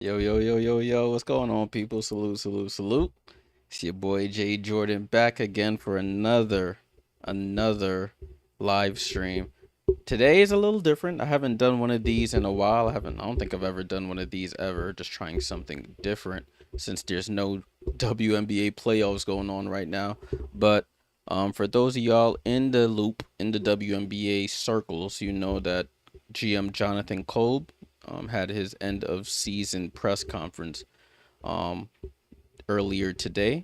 Yo, yo, yo, yo, yo, what's going on, people? Salute, salute, salute. It's your boy Jay Jordan back again for another live stream. Today is a little different. I haven't done one of these in a while. I don't think I've ever done one of these ever. Just trying something different since there's no WNBA playoffs going on right now. But for those of y'all in the loop in the WNBA circles, you know that GM Jonathan Kolb had his end of season press conference um, earlier today.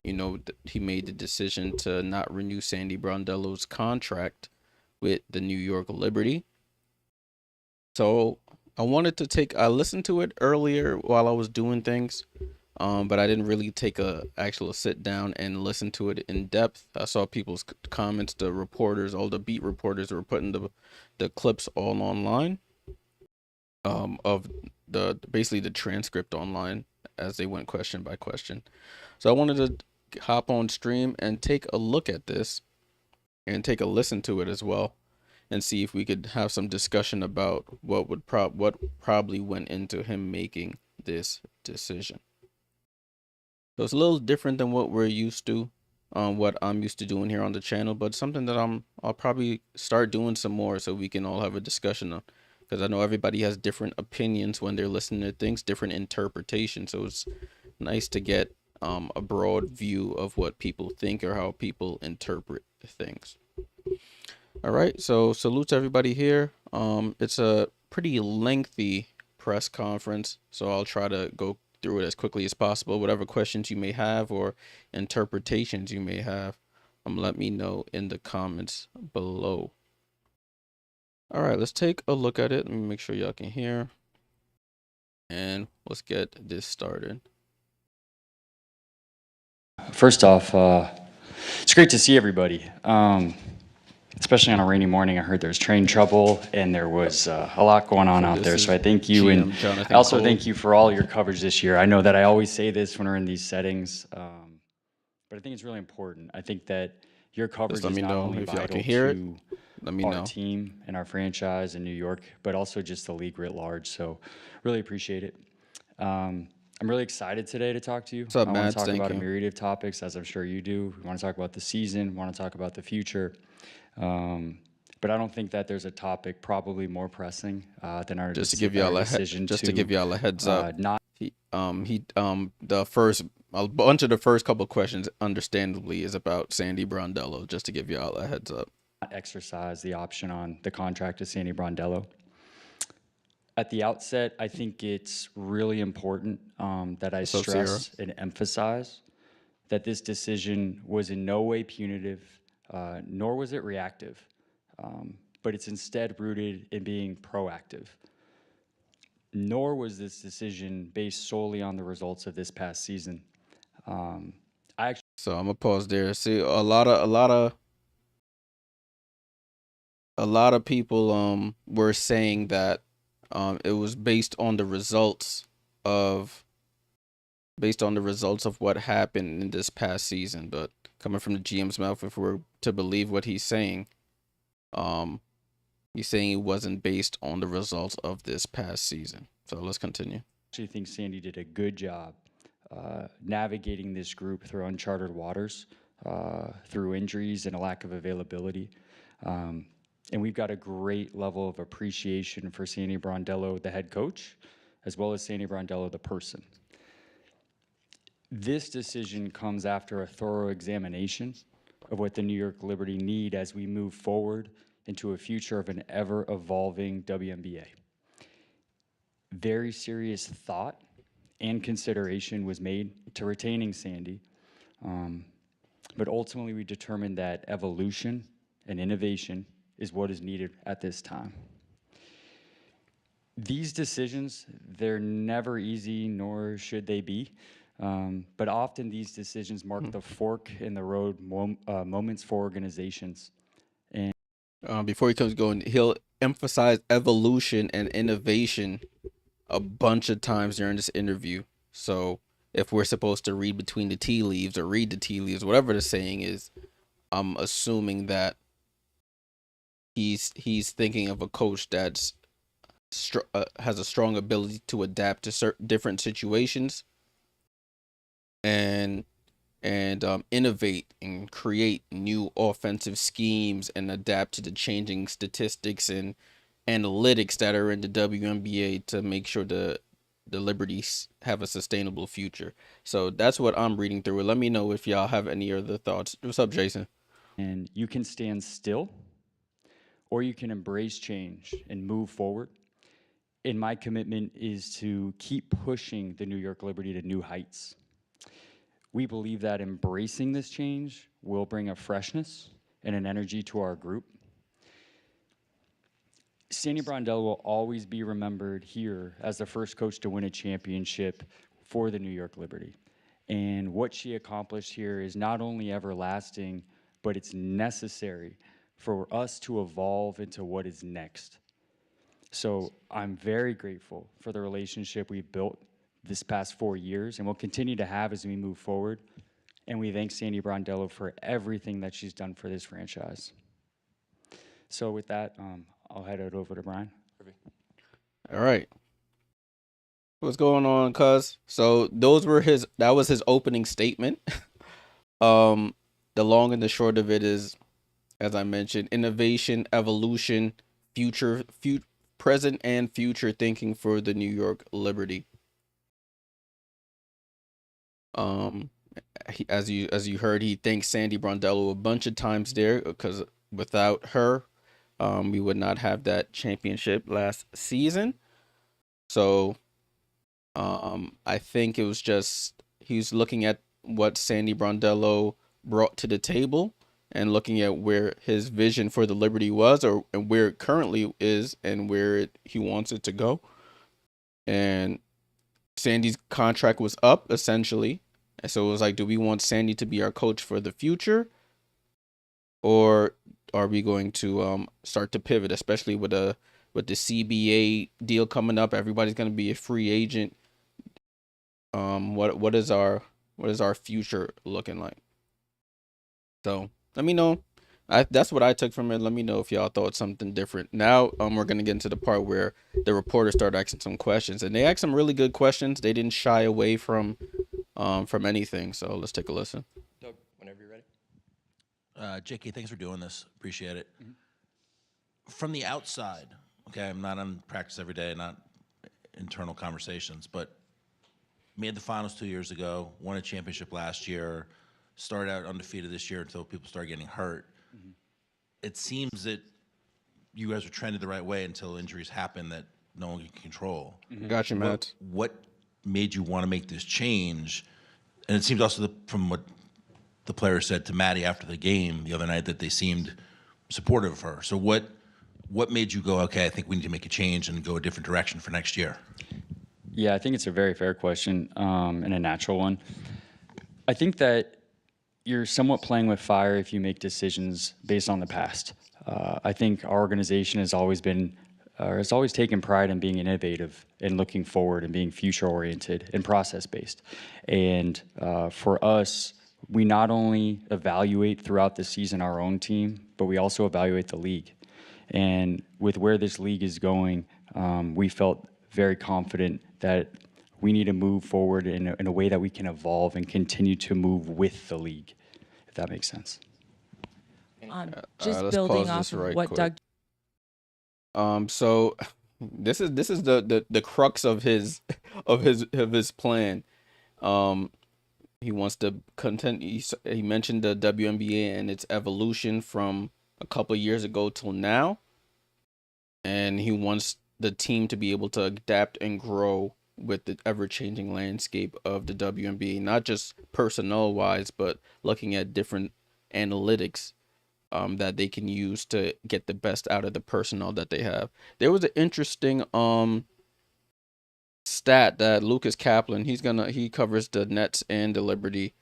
You know, he made the decision to not renew Sandy Brondello's contract with the New York Liberty. So I listened to it earlier while I was doing things, but I didn't really take a actual sit down and listen to it in depth. I saw people's comments, the reporters, all the beat reporters were putting the clips all online, of the basically the transcript online as they went question by question. So I wanted to hop on stream and take a look at this and take a listen to it as well and see if we could have some discussion about what probably went into him making this decision. So it's a little different than what we're used to, what I'm used to doing here on the channel, but something that I'll probably start doing some more so we can all have a discussion on, because I know everybody has different opinions when they're listening to things, different interpretations. So it's nice to get a broad view of what people think or how people interpret things. All right, so salute to everybody here. It's a pretty lengthy press conference, so I'll try to go through it as quickly as possible. Whatever questions you may have or interpretations you may have, let me know in the comments below. All right, let's take a look at it. Let me make sure y'all can hear, and let's get this started. First off, it's great to see everybody, especially on a rainy morning. I heard there's train trouble and there was a lot going on out there. So I thank you, and I also thank you for all your coverage this year. I know that I always say this when we're in these settings, but I think it's really important. I think that your coverage is not only vital to our team and our franchise in New York, but also just the league writ large. So really appreciate it. I'm really excited today to talk to you. What's up, I want to Matt? talk about a myriad of topics, as I'm sure you do. We want to talk about the season, want to talk about the future. But I don't think that there's a topic probably more pressing than our just to give y'all a heads up. A bunch of the first couple questions, understandably, is about Sandy Brondello. Just to give y'all a heads up. Exercise the option on the contract of Sandy Brondello. At the outset, I think it's really important that I stress and emphasize that this decision was in no way punitive, nor was it reactive, but it's instead rooted in being proactive. Nor was this decision based solely on the results of this past season. So I'm gonna pause there. See, a lot of people were saying that it was based on the results of what happened in this past season. But coming from the GM's mouth, if we're to believe what he's saying, he's saying it wasn't based on the results of this past season. So let's continue. I actually think Sandy did a good job navigating this group through uncharted waters, through injuries and a lack of availability. And we've got a great level of appreciation for Sandy Brondello, the head coach, as well as Sandy Brondello, the person. This decision comes after a thorough examination of what the New York Liberty need as we move forward into a future of an ever-evolving WNBA. Very serious thought and consideration was made to retaining Sandy, but ultimately we determined that evolution and innovation is what is needed at this time. These decisions, they're never easy, nor should they be, but often these decisions mark the fork in the road moments for organizations. And before he comes going, he'll emphasize evolution and innovation a bunch of times during this interview. So if we're supposed to read between the tea leaves or read the tea leaves, whatever the saying is, I'm assuming that he's thinking of a coach that's has a strong ability to adapt to certain different situations and innovate and create new offensive schemes and adapt to the changing statistics and analytics that are in the WNBA to make sure the Liberties have a sustainable future. So that's what I'm reading through it. Let me know if y'all have any other thoughts. What's up, Jason? And you can stand still, or you can embrace change and move forward. And my commitment is to keep pushing the New York Liberty to new heights. We believe that embracing this change will bring a freshness and an energy to our group. Sandy Brondello will always be remembered here as the first coach to win a championship for the New York Liberty. And what she accomplished here is not only everlasting, but it's necessary for us to evolve into what is next. So I'm very grateful for the relationship we've built this past 4 years and will continue to have as we move forward. And we thank Sandy Brondello for everything that she's done for this franchise. So with that, I'll head it over to Brian. All right. What's going on, cuz? So that was his opening statement. um the long and the short of it is, as I mentioned, innovation, evolution, present and future thinking for the New York Liberty. Um as you heard, he thanked Sandy Brondello a bunch of times there because without her, we would not have that championship last season. So I think it was just he's looking at what Sandy Brondello brought to the table and looking at where his vision for the Liberty was, or and where it currently is, and where he wants it to go. And Sandy's contract was up essentially, and so it was like, do we want Sandy to be our coach for the future, or are we going to start to pivot, especially with the CBA deal coming up? Everybody's going to be a free agent. What is our future looking like? So let me know. That's what I took from it. Let me know if y'all thought something different. Now we're gonna get into the part where the reporters started asking some questions, and they asked some really good questions. They didn't shy away from anything. So let's take a listen. Doug, whenever you're ready. JK, thanks for doing this. Appreciate it. From the outside, okay, I'm not on practice every day, not internal conversations, but made the finals 2 years ago, won a championship last year, started out undefeated this year until people started getting hurt. It seems that you guys were trending the right way until injuries happen that no one can control. Gotcha, Matt. What made you want to make this change? And it seems also from what the player said to Maddie after the game the other night that they seemed supportive of her. So what made you go, okay, I think we need to make a change and go a different direction for next year? Yeah, I think it's a very fair question and a natural one. I think that you're somewhat playing with fire if you make decisions based on the past. I think our organization has always taken pride in being innovative and looking forward and being future-oriented and process-based. And for us, we not only evaluate throughout the season our own team, but we also evaluate the league. And with where this league is going, we felt very confident that we need to move forward in a way that we can evolve and continue to move with the league, if that makes sense. Just let's building pause off this of right what quick. Doug. So this is the crux of his plan. He wants to he mentioned the WNBA and its evolution from a couple of years ago till now, and he wants the team to be able to adapt and grow with the ever-changing landscape of the WNBA, not just personnel-wise, but looking at different analytics that they can use to get the best out of the personnel that they have. There was an interesting stat that Lucas Kaplan, he covers the Nets and the Liberty.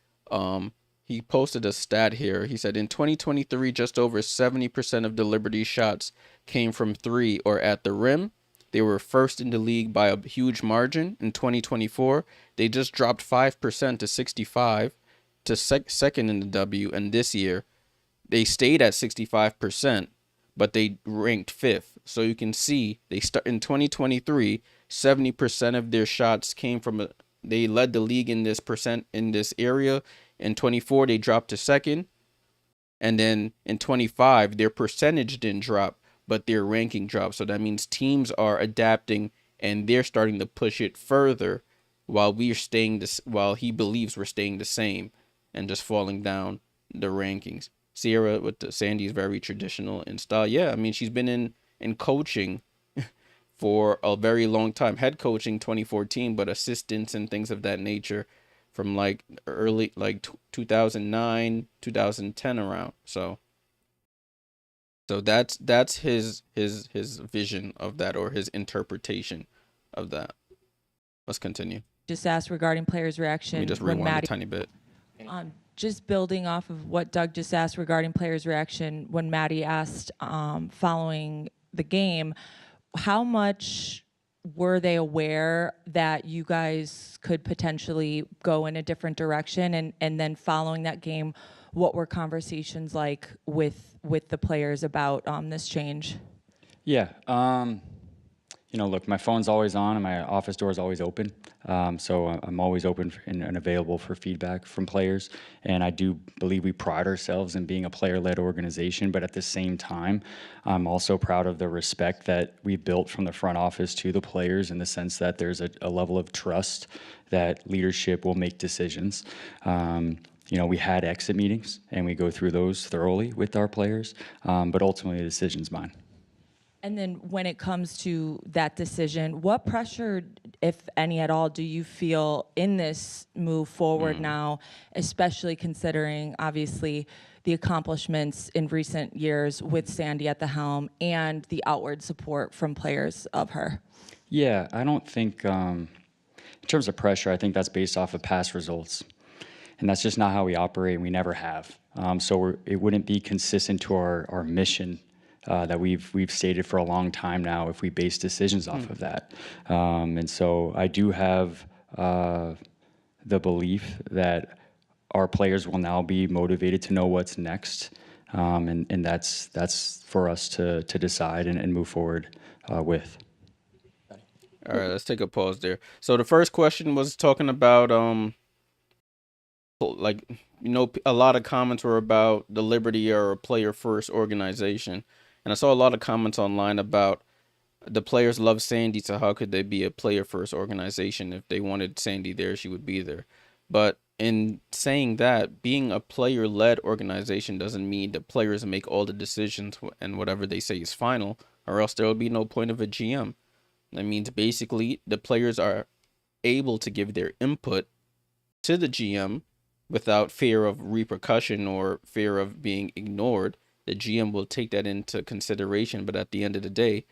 He posted a stat here. He said in 2023, just over 70% of the Liberty shots came from three or at the rim. They were first in the league by a huge margin. In 2024, they just dropped 5% to 65 to second in the W. And this year, they stayed at 65%, but they ranked 5th. So you can see they start in 2023, 70% of their shots came from they led the league in this percent in this area. In 24, they dropped to 2nd. And then in 25, their percentage didn't drop, but their ranking dropped. So that means teams are adapting and they're starting to push it further while while he believes we're staying the same and just falling down the rankings. Sierra with Sandy is very traditional in style. Yeah, I mean she's been in coaching for a very long time. Head coaching 2014, but assistants and things of that nature from like early 2009, 2010 around. So that's his vision of that, or his interpretation of that. Let's continue. Just asked regarding players' reaction. Let me just rewind a tiny bit. Just building off of what Doug just asked regarding players' reaction, when Maddie asked following the game, how much were they aware that you guys could potentially go in a different direction? And then following that game, what were conversations like with the players about this change? Yeah. Look, my phone's always on and my office door is always open. So I'm always open and available for feedback from players. And I do believe we pride ourselves in being a player-led organization. But at the same time, I'm also proud of the respect that we built from the front office to the players, in the sense that there's a level of trust that leadership will make decisions. We had exit meetings and we go through those thoroughly with our players. But ultimately, the decision's mine. And then when it comes to that decision, what pressure, if any at all, do you feel in this move forward now, especially considering, obviously, the accomplishments in recent years with Sandy at the helm and the outward support from players of her? Yeah, I don't think, in terms of pressure, I think that's based off of past results. And that's just not how we operate, and we never have. So it wouldn't be consistent to our mission that we've stated for a long time now if we base decisions off of that. And so I do have the belief that our players will now be motivated to know what's next, and that's for us to decide and move forward with. All right, let's take a pause there. So the first question was talking about a lot of comments were about the Liberty or a player first organization. And I saw a lot of comments online about the players love Sandy, so how could they be a player first organization? If they wanted Sandy there, she would be there. But in saying that, being a player led organization doesn't mean the players make all the decisions and whatever they say is final, or else there will be no point of a GM. That means basically the players are able to give their input to the GM without fear of repercussion or fear of being ignored. The GM will take that into consideration, but at the end of the day,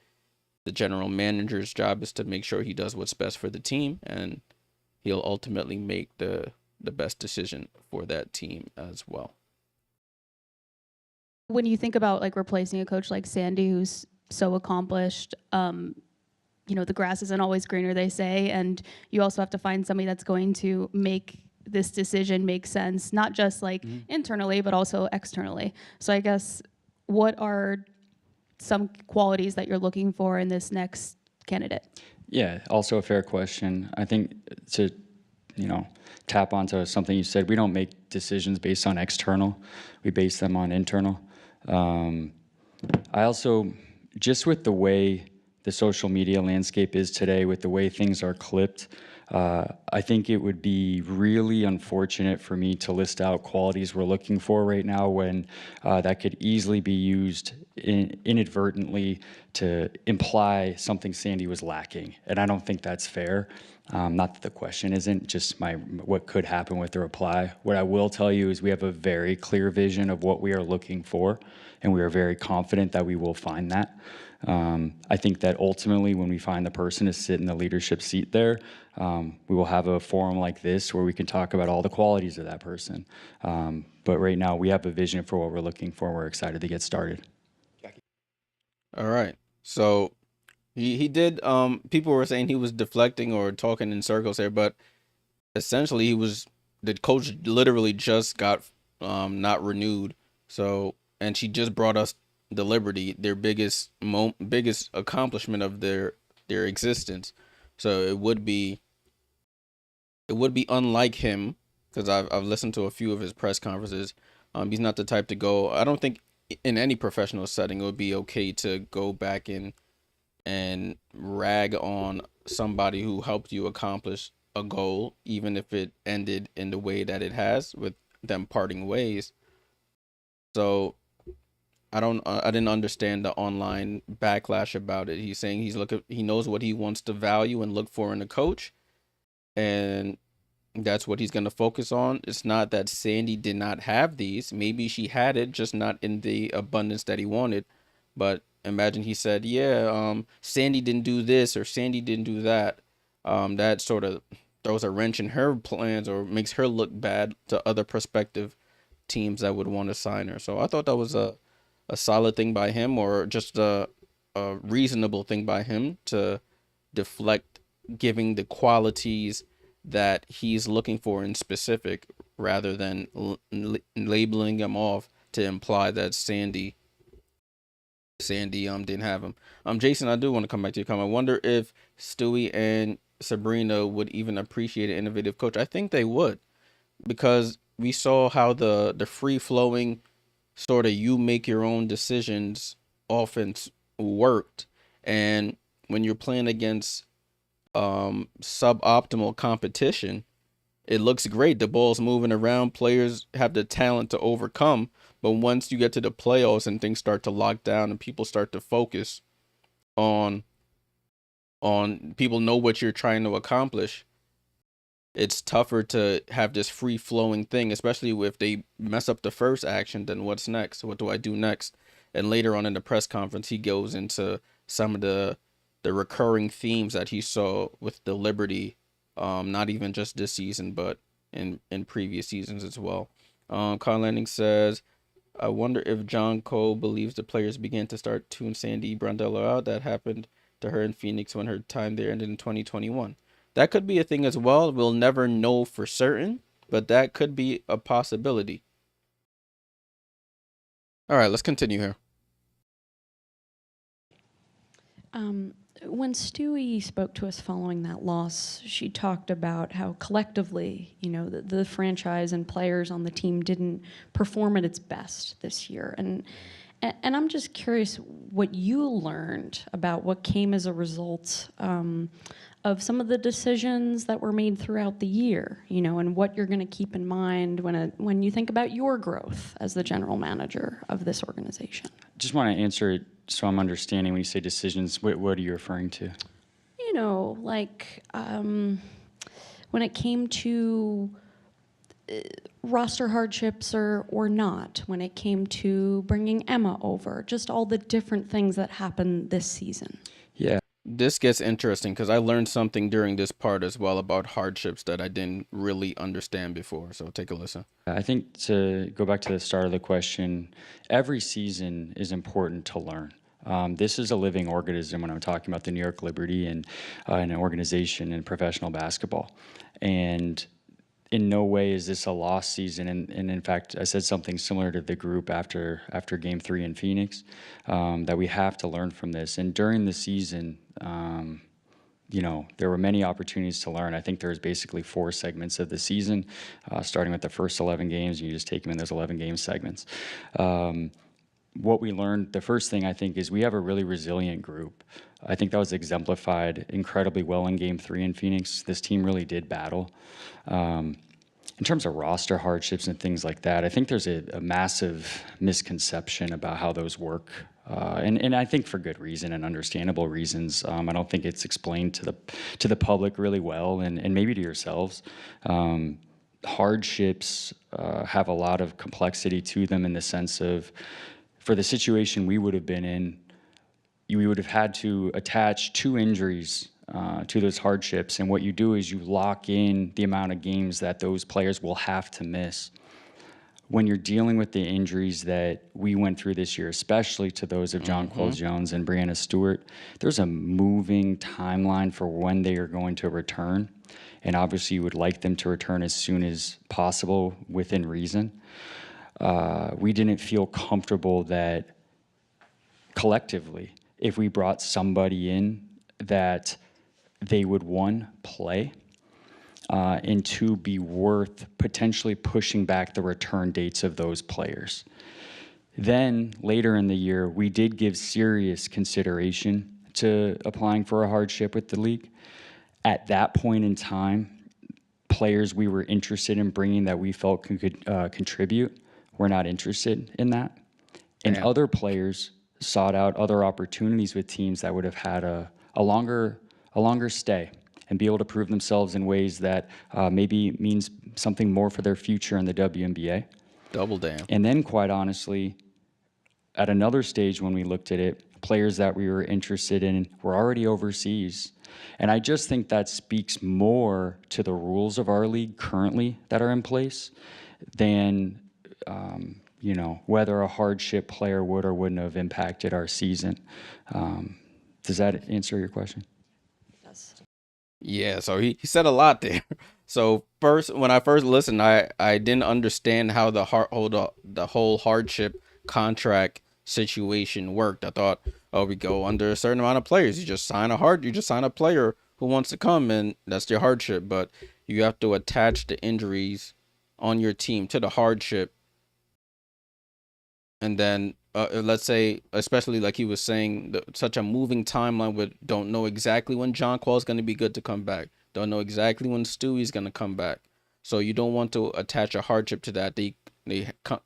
the general manager's job is to make sure he does what's best for the team, and he'll ultimately make the best decision for that team as well. When you think about like replacing a coach like Sandy, who's so accomplished, the grass isn't always greener, they say, and you also have to find somebody that's going to make this decision make sense, not just like internally, but also externally. So I guess, what are some qualities that you're looking for in this next candidate? Yeah, also a fair question. I think to, tap onto something you said, we don't make decisions based on external. We base them on internal. I also, just with the way the social media landscape is today, with the way things are clipped, I think it would be really unfortunate for me to list out qualities we're looking for right now when that could easily be used inadvertently to imply something Sandy was lacking. And I don't think that's fair. Not that the question isn't, just what could happen with the reply. What I will tell you is we have a very clear vision of what we are looking for, and we are very confident that we will find that. I think that ultimately when we find the person to sit in the leadership seat there, we will have a forum like this where we can talk about all the qualities of that person. But right now we have a vision for what we're looking for. We're excited to get started. All right. So he did, people were saying he was deflecting or talking in circles here, but essentially the coach literally just got not renewed. So, and she just brought us the Liberty, their biggest accomplishment of their existence. So it would be unlike him, because I've listened to a few of his press conferences. He's not the type to go. I don't think in any professional setting it would be okay to go back in and rag on somebody who helped you accomplish a goal, even if it ended in the way that it has, with them parting ways. So I didn't understand the online backlash about it. He's saying he knows what he wants to value and look for in a coach, and that's what he's going to focus on. It's not that Sandy did not have these. Maybe she had it, just not in the abundance that he wanted. But imagine he said, yeah, Sandy didn't do this or Sandy didn't do that. That sort of throws a wrench in her plans or makes her look bad to other prospective teams that would want to sign her. So I thought that was a solid thing by him, or just a reasonable thing by him to deflect giving the qualities that he's looking for in specific, rather than labeling him off to imply that Sandy didn't have him. Jason, I do want to come back to your comment. I wonder if Stewie and Sabrina would even appreciate an innovative coach. I think they would, because we saw how the free flowing sort of you make your own decisions offense worked, and when you're playing against suboptimal competition, it looks great. The ball's moving around, players have the talent to overcome. But once you get to the playoffs and things start to lock down and people start to focus on people know what you're trying to accomplish, it's tougher to have this free flowing thing, especially if they mess up the first action. Then what's next? What do I do next? And later on in the press conference, he goes into some of the recurring themes that he saw with the Liberty, not even just this season, but in previous seasons as well. Carl Lanning says, I wonder if John Kolb believes the players began to start tune Sandy Brondello out. That happened to her in Phoenix when her time there ended in 2021. That could be a thing as well. We'll never know for certain, but that could be a possibility. All right, let's continue here. When Stewie spoke to us following that loss, she talked about how collectively, the franchise and players on the team didn't perform at its best this year. And I'm just curious what you learned about what came as a result of some of the decisions that were made throughout the year, and what you're going to keep in mind when you think about your growth as the general manager of this organization. Just want to answer it so I'm understanding. When you say decisions, what are you referring to? When it came to roster hardships or not, when it came to bringing Emma over, just all the different things that happened this season. Yeah. This gets interesting because I learned something during this part as well about hardships that I didn't really understand before. So take a listen. I think, to go back to the start of the question, every season is important to learn. This is a living organism when I'm talking about the New York Liberty and an organization in professional basketball. And in no way is this a lost season. And in fact, I said something similar to the group after Game 3 in Phoenix, that we have to learn from this. And during the season, there were many opportunities to learn. I think there's basically 4 segments of the season, starting with the first 11 games. You just take them in those 11 game segments. What we learned, the first thing I think, is we have a really resilient group. I think that was exemplified incredibly well in Game 3 in Phoenix. This team really did battle. In terms of roster hardships and things like that, I think there's a massive misconception about how those work. And I think for good reason and understandable reasons. I don't think it's explained to the public really well, and maybe to yourselves. Hardships have a lot of complexity to them, in the sense of, for the situation we would have been in, we would have had to attach 2 injuries to those hardships. And what you do is you lock in the amount of games that those players will have to miss. When you're dealing with the injuries that we went through this year, especially to those of John Jones and Brianna Stewart, there's a moving timeline for when they are going to return. And obviously you would like them to return as soon as possible, within reason. We didn't feel comfortable that collectively, if we brought somebody in that they would, one, play, and two, be worth potentially pushing back the return dates of those players. Then later in the year, we did give serious consideration to applying for a hardship with the league. At that point in time, players we were interested in bringing that we felt could contribute were not interested in that. And Damn. other players sought out other opportunities with teams that would have had a longer stay and be able to prove themselves in ways that maybe means something more for their future in the WNBA. Double damn. And then, quite honestly, at another stage when we looked at it, players that we were interested in were already overseas. And I just think that speaks more to the rules of our league currently that are in place than whether a hardship player would or wouldn't have impacted our season. Does that answer your question? Yes. Yeah, so he said a lot there. So when I first listened, I didn't understand how the whole hardship contract situation worked. I thought, oh, we go under a certain amount of players. You just sign a player who wants to come, and that's your hardship. But you have to attach the injuries on your team to the hardship. And then let's say, especially like he was saying, such a moving timeline with don't know exactly when John Quall's going to be good to come back. Don't know exactly when Stewie's going to come back. So you don't want to attach a hardship to that. They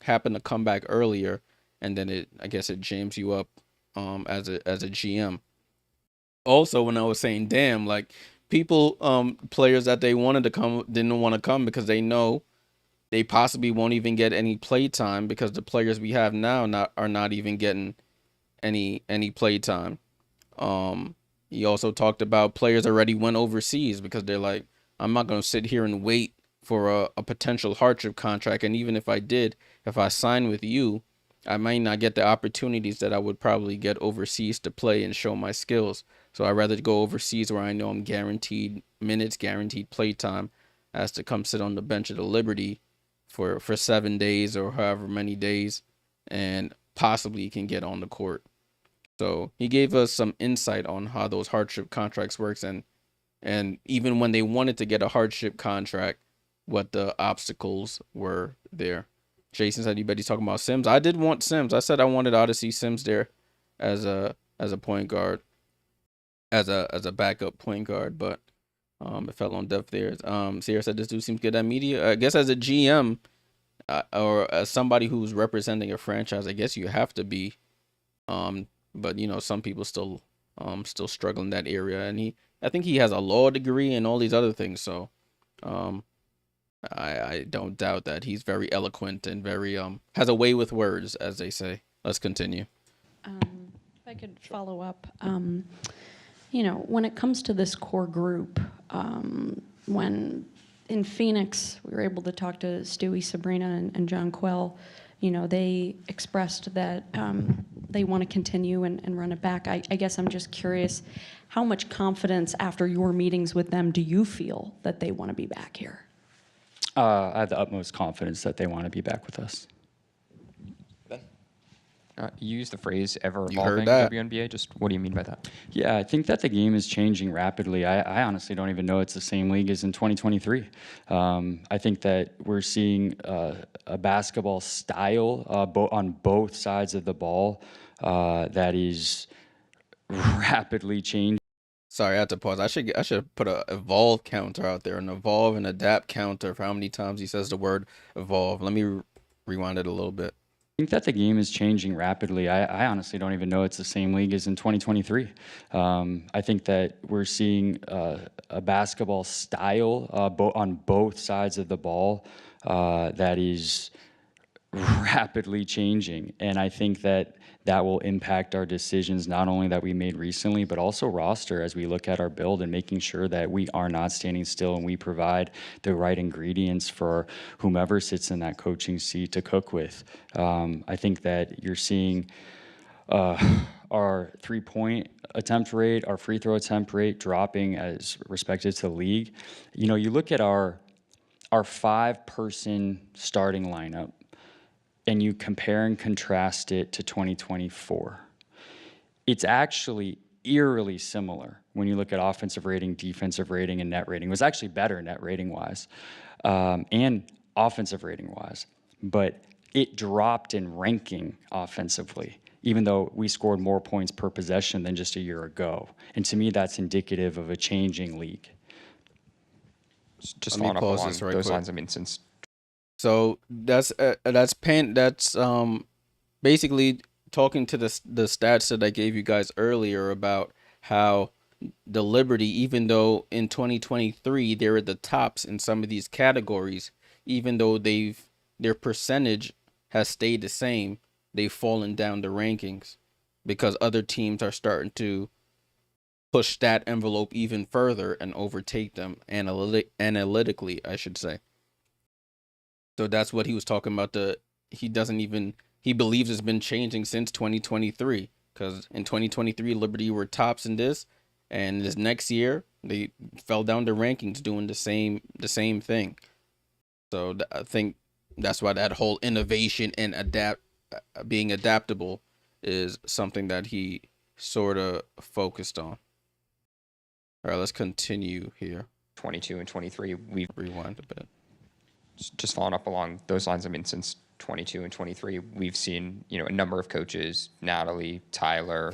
happen to come back earlier, and then I guess it jams you up as a GM. Also, when I was saying, damn, like people, players that they wanted to come didn't want to come because they know they possibly won't even get any play time because the players we have now are not even getting any play time. He also talked about players already went overseas because they're like, I'm not going to sit here and wait for a potential hardship contract. And even if I sign with you, I might not get the opportunities that I would probably get overseas to play and show my skills. So I'd rather go overseas where I know I'm guaranteed minutes, guaranteed play time, as to come sit on the bench of the Liberty for 7 days or however many days and possibly can get on the court. So he gave us some insight on how those hardship contracts works and even when they wanted to get a hardship contract, what the obstacles were there. Jason said, you bet he's talking about Sims. I did want Sims. I said I wanted Odyssey Sims there as a point guard, as a backup point guard, but it fell on deaf ears. Sierra said this dude seems good at media. I guess as a GM or as somebody who's representing a franchise, I guess you have to be. But some people still struggle in that area, and I think he has a law degree and all these other things. So, I don't doubt that he's very eloquent and very has a way with words, as they say. Let's continue. If I could follow up, when it comes to this core group, when in Phoenix we were able to talk to Stewie, Sabrina, and John Quell, they expressed that they want to continue and run it back. I guess I'm just curious, how much confidence after your meetings with them do you feel that they want to be back here? I have the utmost confidence that they want to be back with us. You used the phrase ever You heard evolving that. WNBA. Just what do you mean by that? Yeah, I think that the game is changing rapidly. I honestly don't even know it's the same league as in 2023. I think that we're seeing a basketball style on both sides of the ball that is rapidly changing. Sorry, I had to pause. I should put a evolve counter out there, an evolve and adapt counter for how many times he says the word evolve. Let me rewind it a little bit. I think that the game is changing rapidly. I honestly don't even know it's the same league as in 2023. I think that we're seeing a basketball style on both sides of the ball that is rapidly changing. And I think that will impact our decisions, not only that we made recently, but also roster as we look at our build and making sure that we are not standing still and we provide the right ingredients for whomever sits in that coaching seat to cook with. I think that you're seeing our three-point attempt rate, our free throw attempt rate dropping as respected to the league. You look at our 5-person starting lineup, and you compare and contrast it to 2024, it's actually eerily similar when you look at offensive rating, defensive rating, and net rating. It was actually better net rating wise and offensive rating wise, but it dropped in ranking offensively, even though we scored more points per possession than just a year ago. And to me, that's indicative of a changing league. Just Let me following up pause along this right those quick. lines, I mean, since So that's basically talking to the stats that I gave you guys earlier about how the Liberty, even though in 2023 they're at the tops in some of these categories, even though their percentage has stayed the same, they've fallen down the rankings because other teams are starting to push that envelope even further and overtake them analytically, I should say. So that's what he was talking about. He believes it's been changing since 2023, because in 2023 Liberty were tops in this, and this next year they fell down the rankings doing the same thing. So I think that's why that whole innovation and being adaptable is something that he sort of focused on. All right, let's continue here. 22 and 23, we've Rewind a bit. just following up along those lines. I mean, since 22 and 23, we've seen, a number of coaches, Natalie, Tyler,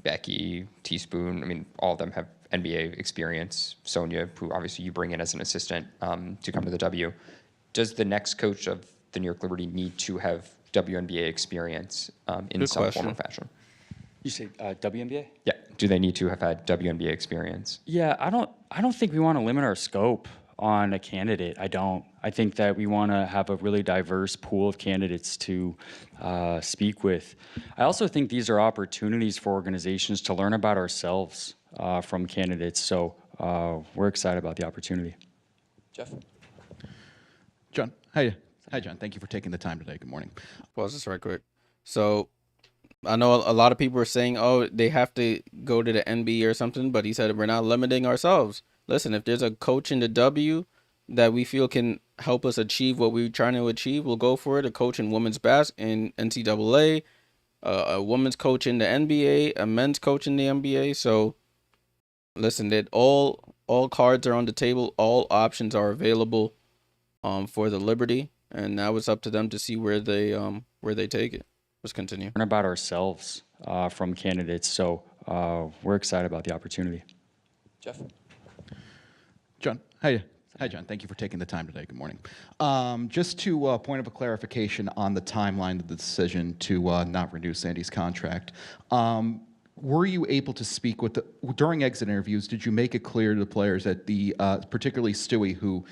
Becky, Teaspoon. I mean, all of them have NBA experience. Sonia, who obviously you bring in as an assistant to come to the W. Does the next coach of the New York Liberty need to have WNBA experience in Good some form question. or fashion? You say WNBA? Yeah. Do they need to have had WNBA experience? Yeah, I don't think we want to limit our scope on a candidate. I don't. I think that we want to have a really diverse pool of candidates to speak with. I also think these are opportunities for organizations to learn about ourselves from candidates. So we're excited about the opportunity. Jeff? John, hi. Hi, John. Thank you for taking the time today. Good morning. Pause this right quick. So I know a lot of people are saying, oh, they have to go to the NBA or something, but he said we're not limiting ourselves. Listen, if there's a coach in the W that we feel can help us achieve what we're trying to achieve, we'll go for it. A coach in women's basketball in NCAA, a women's coach in the NBA, a men's coach in the NBA. So listen, that all cards are on the table, all options are available for the Liberty, and now it's up to them to see where they take it. Let's continue. Learn about ourselves from candidates. So we're excited about the opportunity. Jeff? John, hi. Hi, John. Thank you for taking the time today. Good morning. Just to point of a clarification on the timeline of the decision to not renew Sandy's contract. Were you able to speak with during exit interviews? Did you make it clear to the players that particularly Stewie, who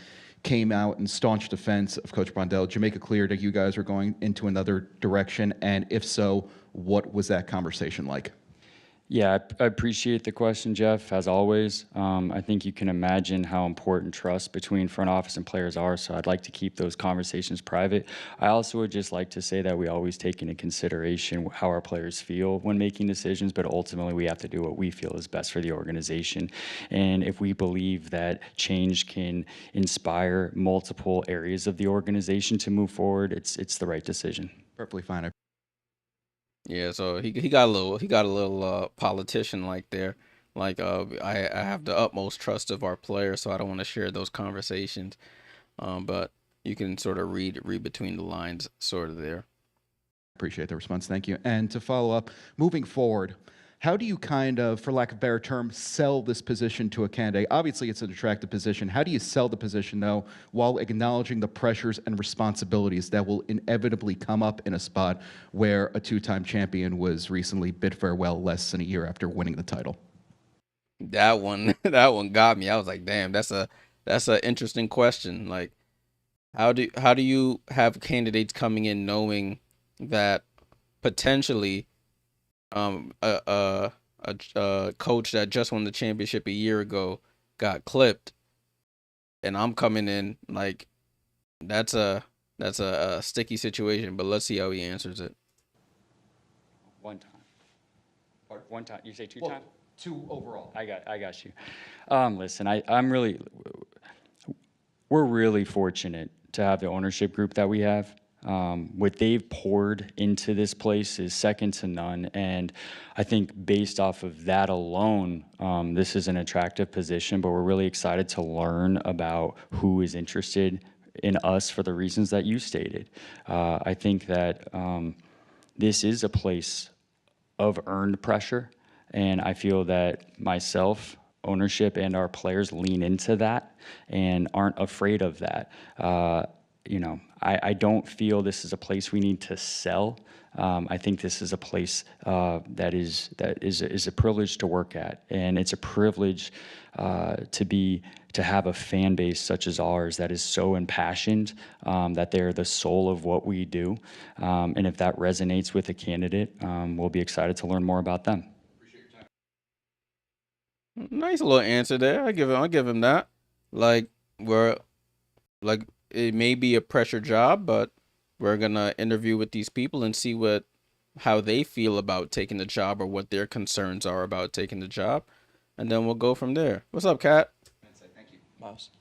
came out in staunch defense of Coach Brondello, did you make it clear that you guys are going into another direction? And if so, what was that conversation like? Yeah, I appreciate the question, Jeff, as always. I think you can imagine how important trust between front office and players are, so I'd like to keep those conversations private. I also would just like to say that we always take into consideration how our players feel when making decisions, but ultimately we have to do what we feel is best for the organization. And if we believe that change can inspire multiple areas of the organization to move forward, it's the right decision. Perfectly fine. Yeah, so he got a little politician like there. Like I have the utmost trust of our players, so I don't want to share those conversations. But you can sort of read between the lines, sort of there. Appreciate the response. Thank you. And to follow up, moving forward, how do you kind of, for lack of a better term, sell this position to a candidate? Obviously, it's an attractive position. How do you sell the position, though, while acknowledging the pressures and responsibilities that will inevitably come up in a spot where a two-time champion was recently bid farewell less than a year after winning the title? That one got me. I was like, damn, that's a interesting question. Like, how do you have candidates coming in knowing that potentially a coach that just won the championship a year ago got clipped, and I'm coming in like that's a sticky situation. But let's see how he answers it. One time. Or one time. You say two Well, times? two overall. I got you. Listen, we're really fortunate to have the ownership group that we have. What they've poured into this place is second to none, and I think based off of that alone, this is an attractive position, but we're really excited to learn about who is interested in us for the reasons that you stated. I think that this is a place of earned pressure, and I feel that myself, ownership, and our players lean into that and aren't afraid of that. I don't feel this is a place we need to sell. I think this is a place that is a privilege to work at, and it's a privilege to have a fan base such as ours that is so impassioned that they're the soul of what we do. And if that resonates with a candidate, we'll be excited to learn more about them. Nice little answer there. I'll give him that. Like it may be a pressure job, but we're gonna interview with these people and see how they feel about taking the job or what their concerns are about taking the job, and then we'll go from there. What's up, Kat? Thank you, Miles.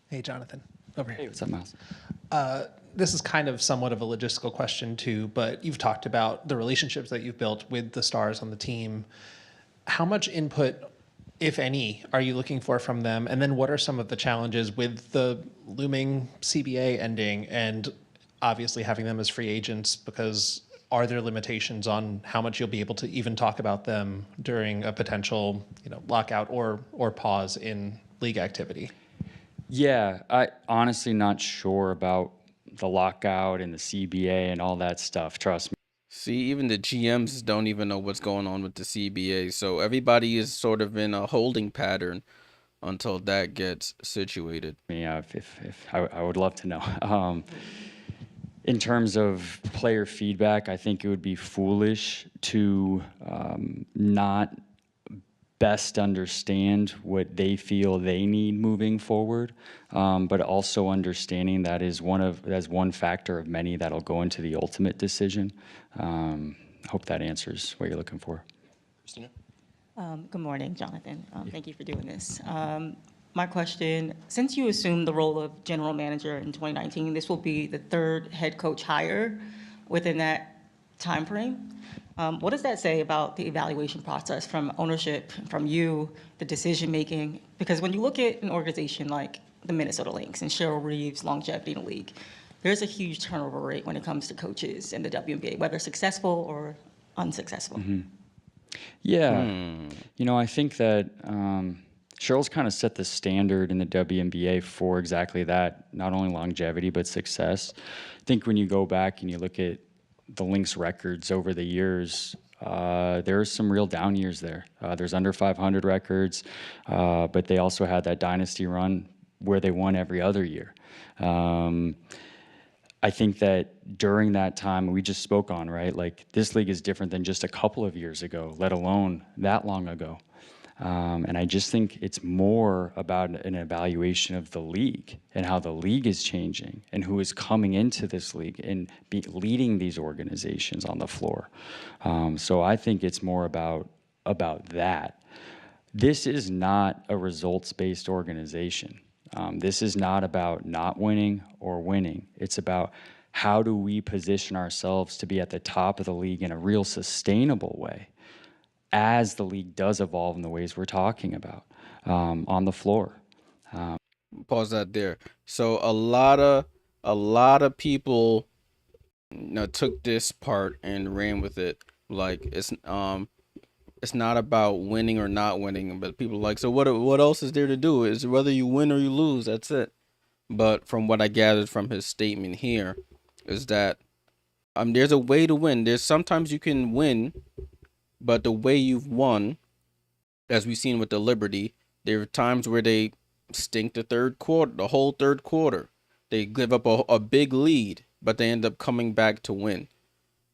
Hey, Jonathan. Over here. Hey, what's up, Miles? This is kind of somewhat of a logistical question too, but you've talked about the relationships that you've built with the stars on the team. How much input, if any, are you looking for from them? And then what are some of the challenges with the looming CBA ending and obviously having them as free agents? Because are there limitations on how much you'll be able to even talk about them during a potential, lockout or pause in league activity? Yeah, I honestly not sure about the lockout and the CBA and all that stuff. Trust me. See, even the GMs don't even know what's going on with the CBA, so everybody is sort of in a holding pattern until that gets situated. Yeah, if I would love to know. In terms of player feedback, I think it would be foolish to not best understand what they feel they need moving forward, but also understanding that is one factor of many that'll go into the ultimate decision. Hope that answers what you're looking for. Christina? Good morning, Jonathan. Thank you for doing this. My question, since you assumed the role of general manager in 2019, this will be the third head coach hire within that time frame. What does that say about the evaluation process from ownership, from you, the decision making? Because when you look at an organization like the Minnesota Lynx and Cheryl Reeves' longevity in the league, there's a huge turnover rate when it comes to coaches in the WNBA, whether successful or unsuccessful. Mm-hmm. Yeah, I think that Cheryl's kind of set the standard in the WNBA for exactly that, not only longevity, but success. I think when you go back and you look at the Lynx records over the years, there's some real down years there. There's under 500 records, but they also had that dynasty run where they won every other year. I think that during that time, we just spoke on, right? Like, this league is different than just a couple of years ago, let alone that long ago. And I just think it's more about an evaluation of the league and how the league is changing and who is coming into this league and leading these organizations on the floor. So I think it's more about that. This is not a results-based organization. This is not about not winning or winning. It's about how do we position ourselves to be at the top of the league in a real sustainable way as the league does evolve in the ways we're talking about on the floor. Pause that there. So a lot of people took this part and ran with it. Like, it's not about winning or not winning, but people are like, so what else is there to do? Is whether you win or you lose, that's it. But from what I gathered from his statement here is that there's a way to win. There's sometimes you can win, but the way you've won, as we've seen with the Liberty, there are times where they stink the whole third quarter. They give up a big lead, but they end up coming back to win.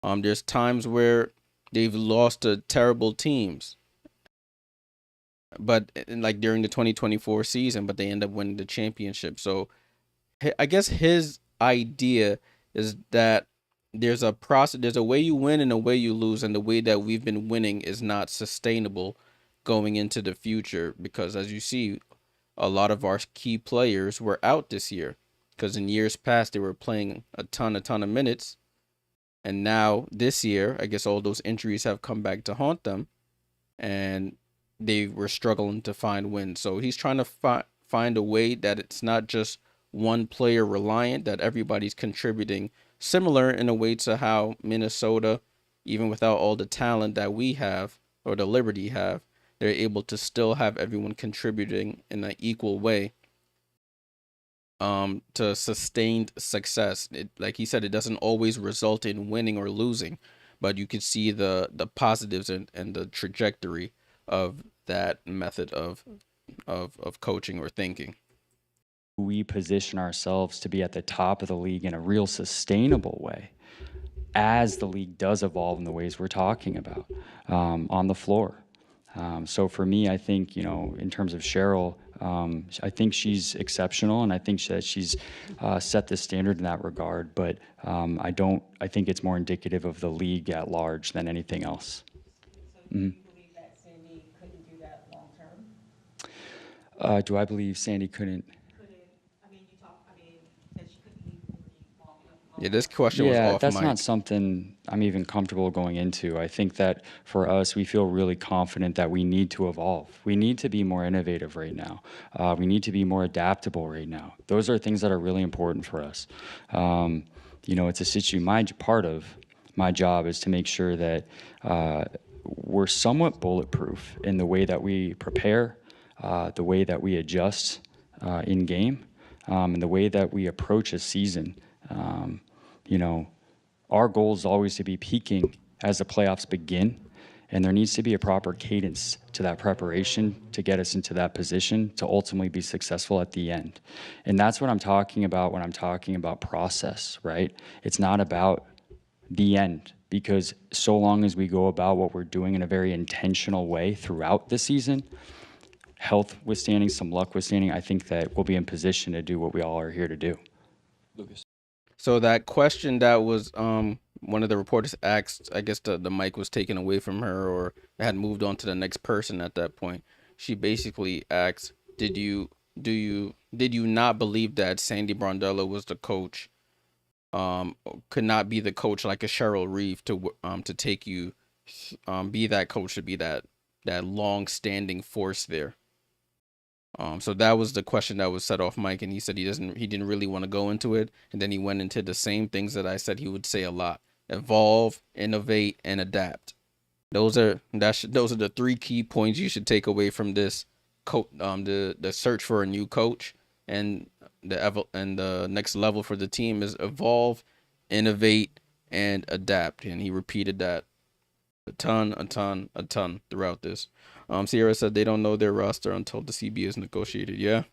There's times where they've lost to terrible teams, but like during the 2024 season, but they end up winning the championship. So I guess his idea is that there's a process, there's a way you win and a way you lose, and the way that we've been winning is not sustainable going into the future, because as you see, a lot of our key players were out this year. because in years past they were playing a ton of minutes, and now this year, I guess all those injuries have come back to haunt them, and they were struggling to find wins. So he's trying to find a way that it's not just one player reliant, that everybody's contributing, similar in a way to how Minnesota, even without all the talent that we have or the Liberty have, they're able to still have everyone contributing in an equal way to sustained success. Like he said, it doesn't always result in winning or losing, but you can see the positives and the trajectory of that method of coaching or thinking. We position ourselves to be at the top of the league in a real sustainable way as the league does evolve in the ways we're talking about on the floor. So for me, I think, in terms of Cheryl, I think she's exceptional, and I think that she's set the standard in that regard. But I think it's more indicative of the league at large than anything else. So do you believe that Sandy couldn't do that long term? Do I believe Sandy couldn't? Yeah, this question was off that's mic. not something I'm even comfortable going into. I think that for us, we feel really confident that we need to evolve. We need to be more innovative right now. We need to be more adaptable right now. Those are things that are really important for us. It's a situation. Part of my job is to make sure that we're somewhat bulletproof in the way that we prepare, the way that we adjust in game, and the way that we approach a season. Our goal is always to be peaking as the playoffs begin, and there needs to be a proper cadence to that preparation to get us into that position to ultimately be successful at the end. And that's what I'm talking about when I'm talking about process, right? It's not about the end, because so long as we go about what we're doing in a very intentional way throughout the season, health withstanding, some luck withstanding, I think that we'll be in position to do what we all are here to do. Lucas. So that question that was one of the reporters asked, I guess the mic was taken away from her or had moved on to the next person at that point. She basically asked, did you not believe that Sandy Brondello was the coach, could not be the coach like a Cheryl Reeve to take you, be that coach, to be that long-standing force there? So that was the question that was set off mic, and he said he didn't really want to go into it, and then he went into the same things that I said he would say a lot: evolve, innovate, and adapt. Those are the three key points you should take away from this the search for a new coach, and the next level for the team is evolve, innovate, and adapt. And he repeated that a ton throughout this. Sierra said they don't know their roster until the CB is negotiated. Yeah.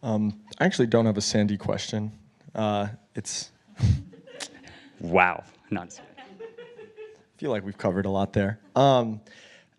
I actually don't have a Sandy question. It's wow. Not. I feel like we've covered a lot there.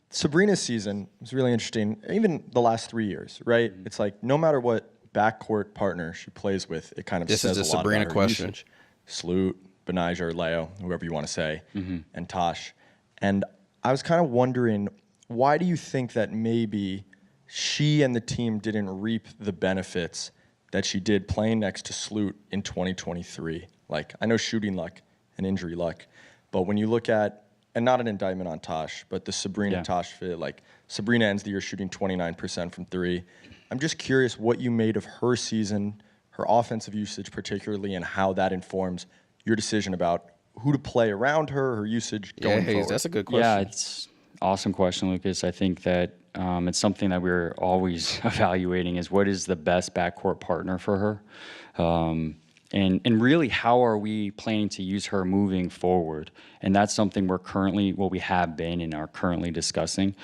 Sabrina's season was really interesting. Even the last 3 years, right? It's like no matter what backcourt partner she plays with, it kind of says a lot about her Sabrina question. usage. Sloot, Benijah, or Leo, whoever you want to say, and Tosh. And I was kind of wondering, why do you think that maybe she and the team didn't reap the benefits that she did playing next to Sloot in 2023? Like, I know shooting luck and injury luck, but when you look at, and not an indictment on Tosh, but the Sabrina-Tosh fit, like Sabrina ends the year shooting 29% from three. I'm just curious what you made of her season, her offensive usage particularly, and how that informs your decision about who to play around her usage going forward. That's a good question. Yeah, it's awesome question, Lucas. I think that it's something that we're always evaluating is what is the best backcourt partner for her. And really, how are we planning to use her moving forward? And that's something we have been and are currently discussing.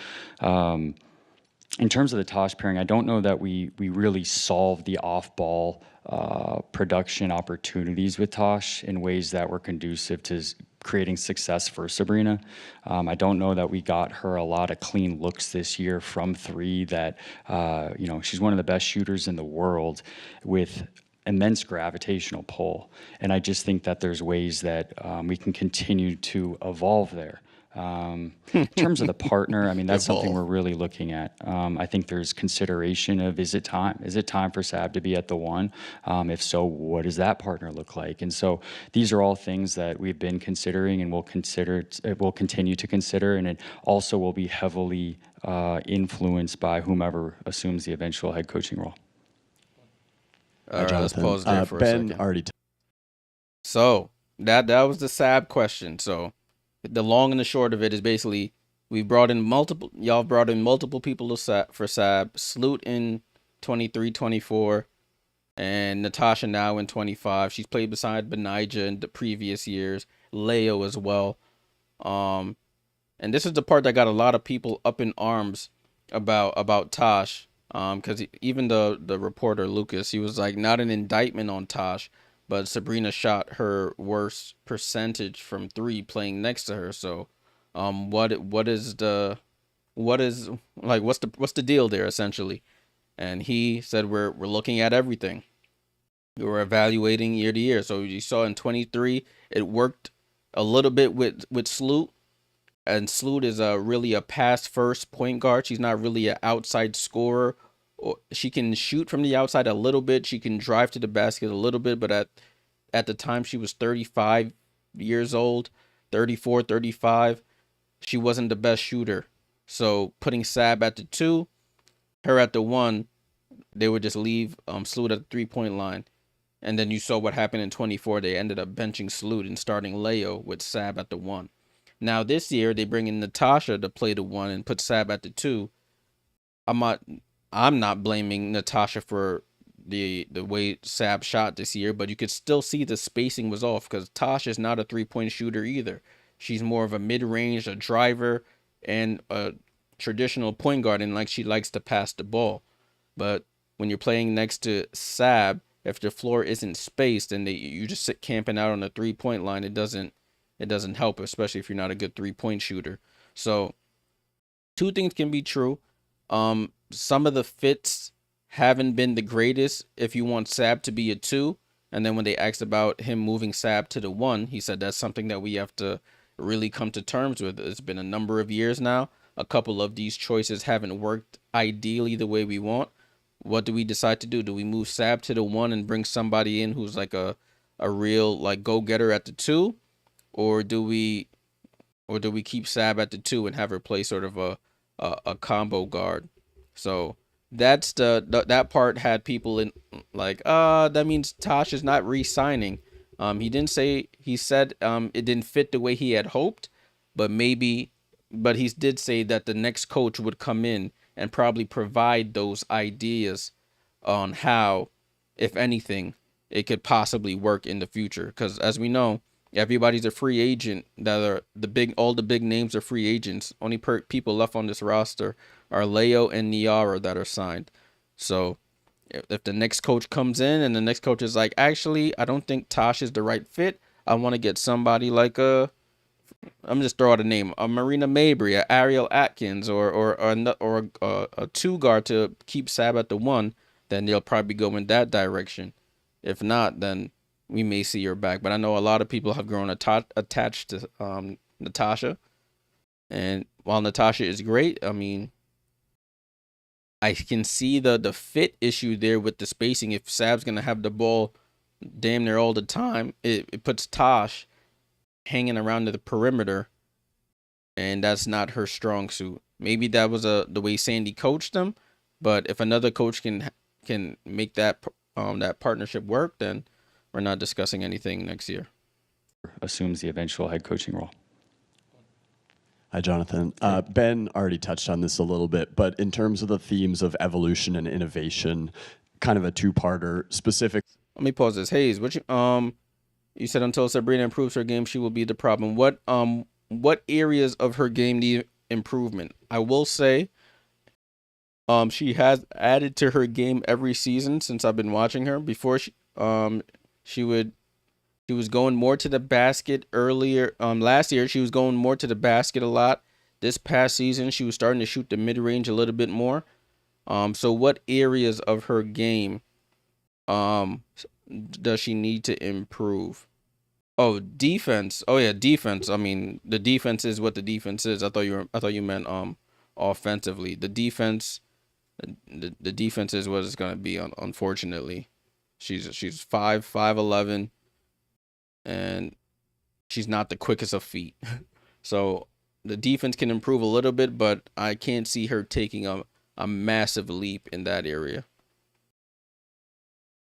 In terms of the Tosh pairing, I don't know that we really solved the off-ball production opportunities with Tosh in ways that were conducive to creating success for Sabrina. I don't know that we got her a lot of clean looks this year from three that, she's one of the best shooters in the world with immense gravitational pull. And I just think that there's ways that we can continue to evolve there. In terms of the partner, I mean, that's something Evolve. we're really looking at. I think there's consideration of, is it time? Is it time for Sab to be at the one? If so, what does that partner look like? And so these are all things that we've been considering and we'll continue to consider, and it also will be heavily influenced by whomever assumes the eventual head coaching role. All right, let's pause there for a Ben second. already. So that was the Sab question. So the long and the short of it is basically y'all brought in multiple people for Sab, Sloot in 23, 24, and Natasha now in 25. She's played beside Benijah in the previous years, Leo as well. And this is the part that got a lot of people up in arms about Tosh. Because even the reporter Lucas, he was like, not an indictment on Tosh, but Sabrina shot her worst percentage from three playing next to her. So, what's the deal there essentially? And he said we're looking at everything. We're evaluating year to year. So you saw in 23, it worked a little bit with Sloot. And Sloot is really a pass first point guard. She's not really an outside scorer. She can shoot from the outside a little bit. She can drive to the basket a little bit, but at the time she was 35 years old, 34, 35, she wasn't the best shooter. So putting Sab at the 2, her at the 1, they would just leave Sloot at the 3-point line. And then you saw what happened in 24. They ended up benching Sloot and starting Leo with Sab at the 1. Now this year they bring in Natasha to play the 1 and put Sab at the 2. I'm not blaming Natasha for the way Sab shot this year, but you could still see the spacing was off because Tasha's not a 3-point shooter either. She's more of a mid-range, a driver, and a traditional point guard, and like she likes to pass the ball. But when you're playing next to Sab, if the floor isn't spaced and you just sit camping out on the 3-point line, it doesn't help, especially if you're not a good 3-point shooter. So two things can be true. Some of the fits haven't been the greatest if you want Sab to be a 2. And then when they asked about him moving Sab to the 1, he said that's something that we have to really come to terms with. It's been a number of years now. A couple of these choices haven't worked ideally the way we want. What do we decide to do? Do we move Sab to the 1 and bring somebody in who's like a real like go-getter at the 2? Or do we keep Sab at the 2 and have her play sort of a combo guard? So that's that part had people in like, that means Tosh is not re-signing. He said it didn't fit the way he had hoped, but he did say that the next coach would come in and probably provide those ideas on how, if anything, it could possibly work in the future. Because as we know, everybody's a free agent. All the big names are free agents. Only people left on this roster are Leo and Nyara that are signed. So if the next coach comes in and the next coach is like, actually, I don't think Tosh is the right fit. I want to get somebody like I'm just throw out a name, a Marina Mabry, a Ariel Atkins, or a 2 guard to keep Sab at the 1. Then they'll probably go in that direction. If not, then we may see her back. But I know a lot of people have grown attached to Natasha. And while Natasha is great, I mean, I can see the fit issue there with the spacing. If Sab's going to have the ball damn near all the time, it puts Tosh hanging around to the perimeter, and that's not her strong suit. Maybe that was the way Sandy coached them, but if another coach can make that partnership work, then we're not discussing anything next year. Assumes the eventual head coaching role. Hi, Jonathan. Ben already touched on this a little bit, but in terms of the themes of evolution and innovation, kind of a two-parter specific. Let me pause this. Hayes, you said until Sabrina improves her game, she will be the problem. What areas of her game need improvement? I will say, she has added to her game every season since I've been watching her. Before she was going more to the basket earlier. Last year she was going more to the basket a lot. This past season she was starting to shoot the mid-range a little bit more. So what areas of her game does she need to improve? Oh, defense. Oh yeah, defense. I mean, the defense is what the defense is. I thought you meant offensively. The defense is what it's gonna be. Unfortunately, she's 5'11", and she's not the quickest of feet. So the defense can improve a little bit, but I can't see her taking a massive leap in that area,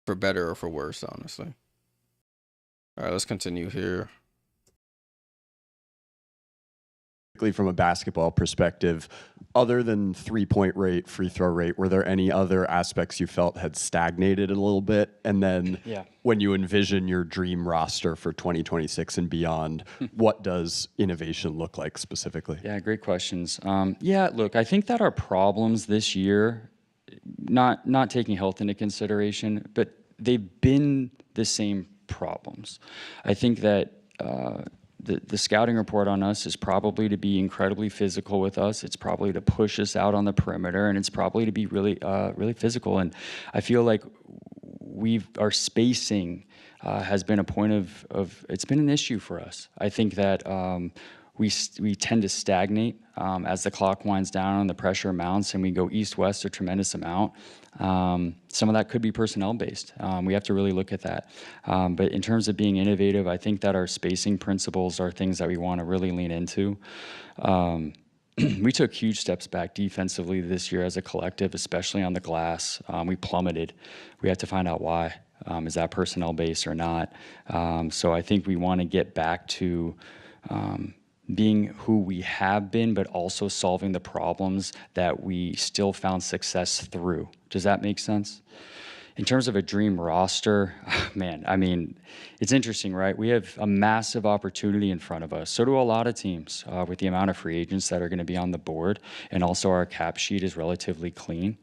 for better or for worse, honestly. All right, let's continue here. From a basketball perspective, other than 3-point rate, free throw rate, were there any other aspects you felt had stagnated a little bit? And then when you envision your dream roster for 2026 and beyond, what does innovation look like specifically? Yeah, great questions. Look, I think that our problems this year, not taking health into consideration, but they've been the same problems. I think that the scouting report on us is probably to be incredibly physical with us. It's probably to push us out on the perimeter, and it's probably to be really physical. And I feel like our spacing has been a point of it's been an issue for us. I think that we tend to stagnate as the clock winds down and the pressure mounts, and we go east-west a tremendous amount. Some of that could be personnel based. We have to really look at that. But in terms of being innovative, I think that our spacing principles are things that we want to really lean into. We took huge steps back defensively this year as a collective, especially on the glass. We plummeted. We have to find out why. Is that personnel based or not? So I think we want to get back to being who we have been, but also solving the problems that we still found success through. Does that make sense? In terms of a dream roster, man, I mean, it's interesting, right? We have a massive opportunity in front of us. So do a lot of teams with the amount of free agents that are going to be on the board. And also our cap sheet is relatively clean.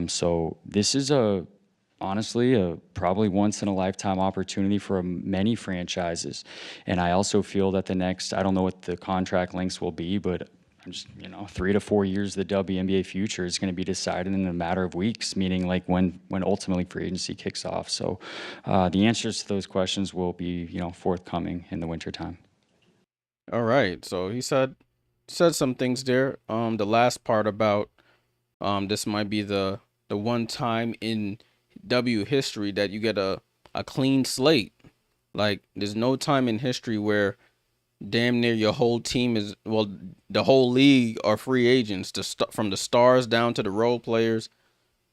So this is honestly, a probably once in a lifetime opportunity for many franchises. And I also feel that the next, I don't know what the contract lengths will be, but I'm just, 3 to 4 years, the WNBA future is going to be decided in a matter of weeks, meaning like when ultimately free agency kicks off. So the answers to those questions will be, forthcoming in the wintertime. All right. So he said some things there. The last part about this might be the one time in W history that you get a clean slate. Like, there's no time in history where damn near your whole team is, well, the whole league are free agents, from the stars down to the role players.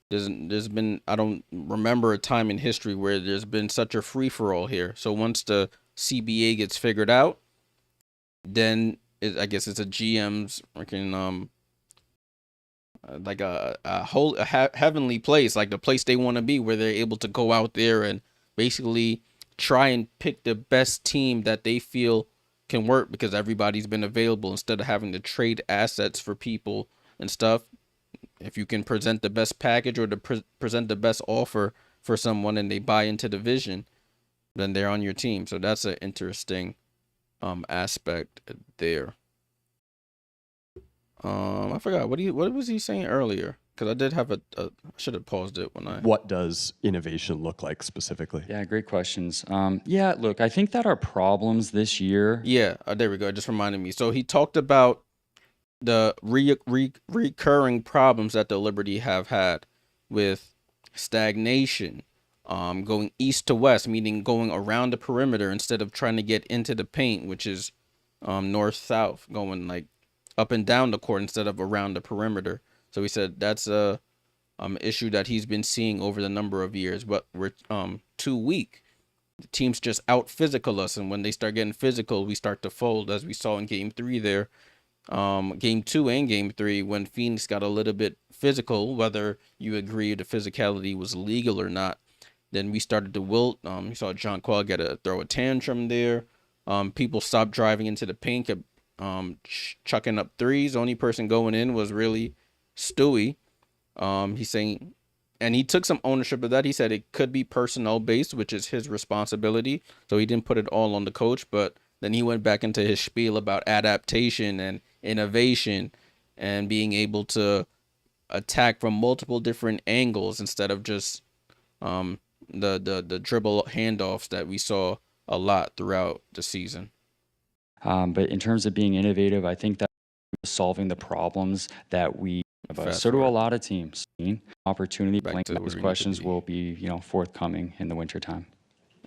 There's been, I don't remember a time in history where there's been such a free-for-all here. So once the CBA gets figured out, then I guess it's a GM's freaking like a heavenly place, like the place they want to be, where they're able to go out there and basically try and pick the best team that they feel can work, because everybody's been available, instead of having to trade assets for people and stuff. If you can present the best package or present the best offer for someone and they buy into the vision, then they're on your team. So that's an interesting aspect there. I forgot what was he saying earlier? Because I did have I should have paused it when I. What does innovation look like specifically? Yeah, great questions. Look, I think that our problems this year. Yeah, there we go. It just reminded me. So he talked about the recurring problems that the Liberty have had with stagnation, going east to west, meaning going around the perimeter instead of trying to get into the paint, which is north south, going like up and down the court instead of around the perimeter. So he said that's a issue that he's been seeing over the number of years. But we're too weak. The teams just out physical us, and when they start getting physical, we start to fold, as we saw in Game 3 there. Game 2 and Game 3, when Phoenix got a little bit physical, whether you agree the physicality was legal or not, then we started to wilt. You saw John Quell throw a tantrum there. People stopped driving into the paint, kept chucking up threes. The only person going in was really Stewie. He's saying, and he took some ownership of that. He said it could be personnel based, which is his responsibility. So he didn't put it all on the coach, but then he went back into his spiel about adaptation and innovation and being able to attack from multiple different angles instead of just the dribble handoffs that we saw a lot throughout the season. But in terms of being innovative, I think that solving the problems that we so do a lot of teams. Opportunity playing those questions will be, forthcoming in the wintertime.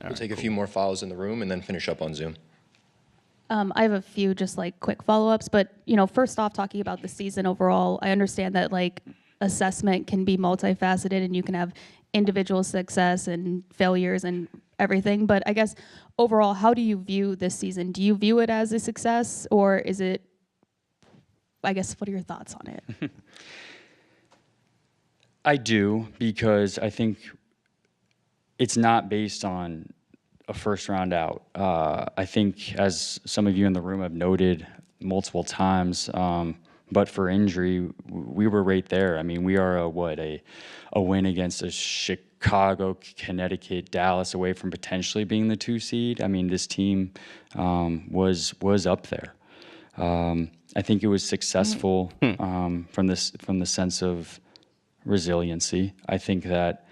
We'll take a few more follows in the room and then finish up on Zoom. I have a few just like quick follow-ups, but first off, talking about the season overall, I understand that like assessment can be multifaceted and you can have individual success and failures and everything. But I guess overall, how do you view this season? Do you view it as a success, or is it? I guess what are your thoughts on it? I do, because I think it's not based on a first round out. I think, as some of you in the room have noted multiple times, but for injury, we were right there. I mean, we are a win against a Chicago, Connecticut, Dallas away from potentially being the 2 seed. I mean, this team was up there. I think it was successful from the sense of resiliency. I think that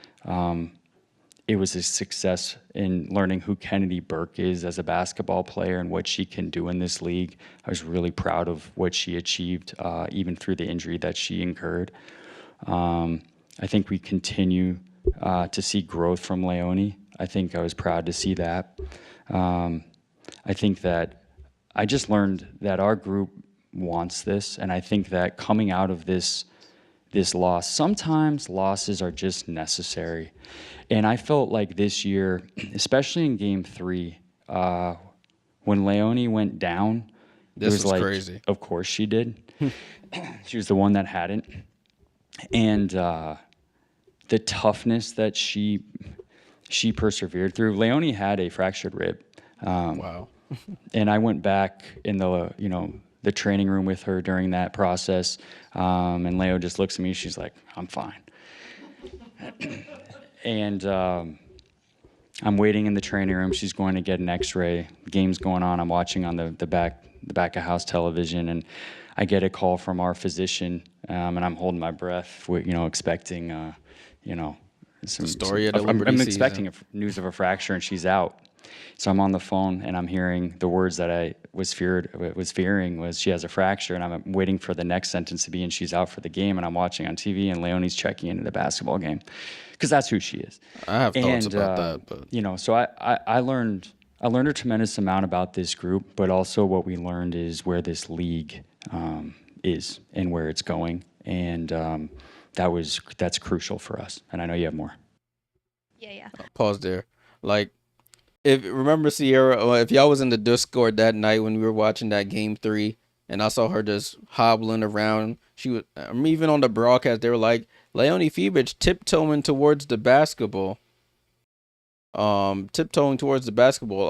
it was a success in learning who Kennedy Burke is as a basketball player and what she can do in this league. I was really proud of what she achieved, even through the injury that she incurred. I think we continue to see growth from Leonie. I think I was proud to see that. I think that I just learned that our group wants this, and I think that coming out of this loss, sometimes losses are just necessary. And I felt like this year, especially in Game 3, when Leonie went down, this it was like, crazy. Of course she did. She was the one that hadn't. And the toughness that she persevered through. Leonie had a fractured rib. Wow. And I went back in the training room with her during that process, and Leo just looks at me. She's like, "I'm fine." And I'm waiting in the training room. She's going to get an X-ray. Game's going on. I'm watching on the back of house television, and I get a call from our physician, and I'm holding my breath, expecting, I'm expecting news of a fracture, and she's out. So I'm on the phone, and I'm hearing the words that I was fearing was she has a fracture, and I'm waiting for the next sentence to be, and she's out for the game, and I'm watching on TV, and Leonie's checking into the basketball game, because that's who she is. I have thoughts about that, but so I learned a tremendous amount about this group, but also what we learned is where this league is and where it's going, and that's crucial for us. And I know you have more. Yeah. Pause there. Like, remember Sierra, if y'all was in the Discord that night when we were watching that Game 3, and I saw her just hobbling around, even on the broadcast, they were like, Leonie Fiebich tiptoeing towards the basketball.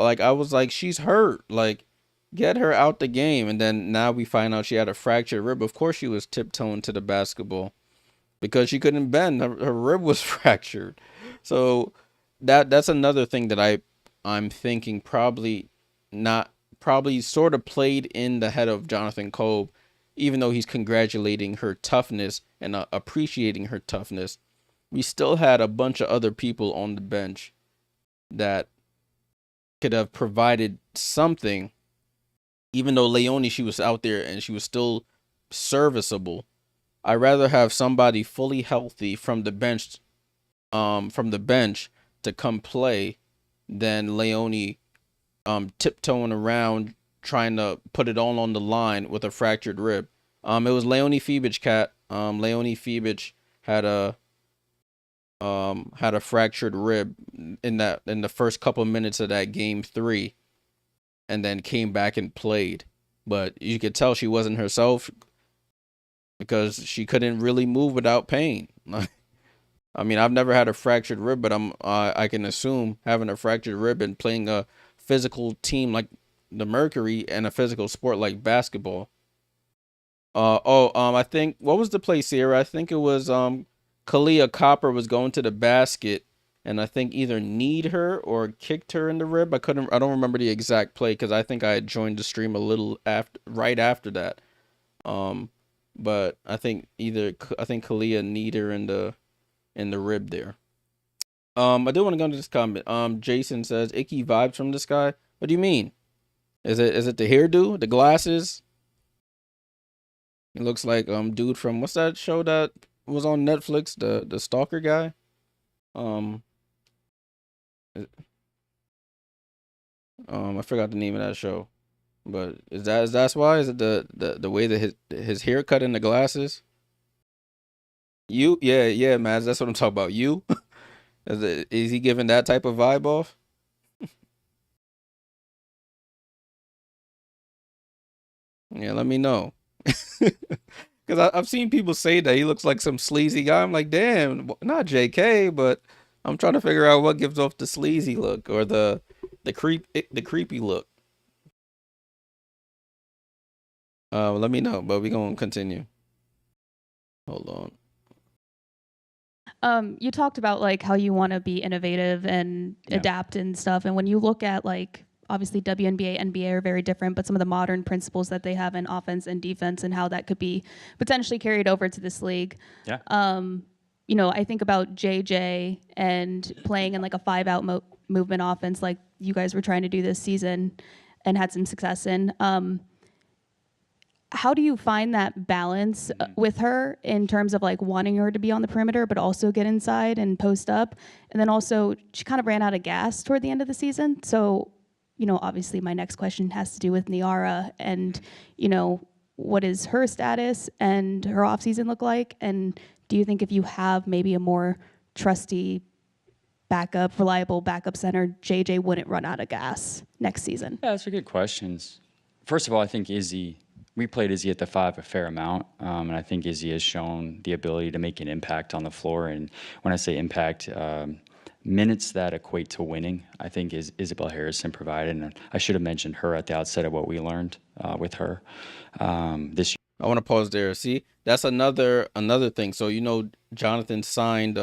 Like, I was like, she's hurt. Like, get her out the game. And then now we find out she had a fractured rib. Of course she was tiptoeing to the basketball because she couldn't bend. Her rib was fractured. So that's another thing that I'm thinking probably sort of played in the head of Jonathan Kolb, even though he's congratulating her toughness and appreciating her toughness. We still had a bunch of other people on the bench that could have provided something, even though Leonie, she was out there and she was still serviceable. I'd rather have somebody fully healthy from the bench to come play than Leonie tiptoeing around trying to put it all on the line with a fractured rib. It was Leonie Fiebich, Cat. Leonie Fiebich had a fractured rib in the first couple minutes of that Game 3, and then came back and played. But you could tell she wasn't herself because she couldn't really move without pain. I mean, I've never had a fractured rib, but I can assume having a fractured rib and playing a physical team like the Mercury and a physical sport like basketball. I think, what was the play, Sierra? I think it was Kalia Copper was going to the basket, and I think either kneed her or kicked her in the rib. I don't remember the exact play because I think I had joined the stream a little right after that. But I think Kalia kneed her in the rib there. I do want to go into this comment. Jason says icky vibes from this guy. What do you mean? Is it the hairdo, the glasses? It looks like dude from what's that show that was on Netflix? The stalker guy. Is- I forgot the name of that show. But that's why? Is it the way that his haircut and the glasses? Yeah, man. That's what I'm talking about. You? Is he giving that type of vibe off? Yeah, let me know. Because I've seen people say that he looks like some sleazy guy. I'm like, damn, not JK, but I'm trying to figure out what gives off the sleazy look or the creepy look. Let me know, but we gonna continue. Hold on. You talked about like how you want to be innovative and adapt and stuff. And when you look at like obviously WNBA, NBA are very different, but some of the modern principles that they have in offense and defense and how that could be potentially carried over to this league. Yeah. I think about JJ and playing in like a 5-out movement offense like you guys were trying to do this season and had some success in. How do you find that balance with her in terms of like wanting her to be on the perimeter, but also get inside and post up? And then also she kind of ran out of gas toward the end of the season. So, obviously my next question has to do with Nyara and, what is her status and her off season look like? And do you think if you have maybe a more trusty backup, reliable backup center, JJ wouldn't run out of gas next season? Yeah, those are good questions. First of all, I think we played Izzy at the 5 a fair amount, and I think Izzy has shown the ability to make an impact on the floor. And when I say impact, minutes that equate to winning, I think is Isabel Harrison provided. And I should have mentioned her at the outset of what we learned with her this year. I want to pause there. See, that's another thing. So Jonathan signed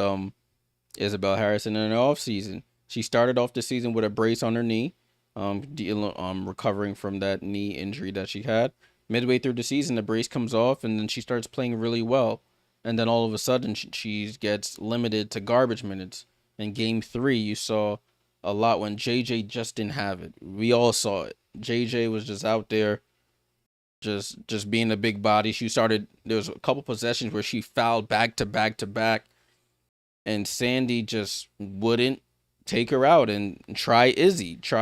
Isabel Harrison in the offseason. She started off the season with a brace on her knee, recovering from that knee injury that she had. Midway through the season, the brace comes off, and then she starts playing really well. And then all of a sudden, she gets limited to garbage minutes. In Game 3, you saw a lot when JJ just didn't have it. We all saw it. JJ was just out there, just being a big body. There was a couple possessions where she fouled back to back to back, and Sandy just wouldn't take her out and try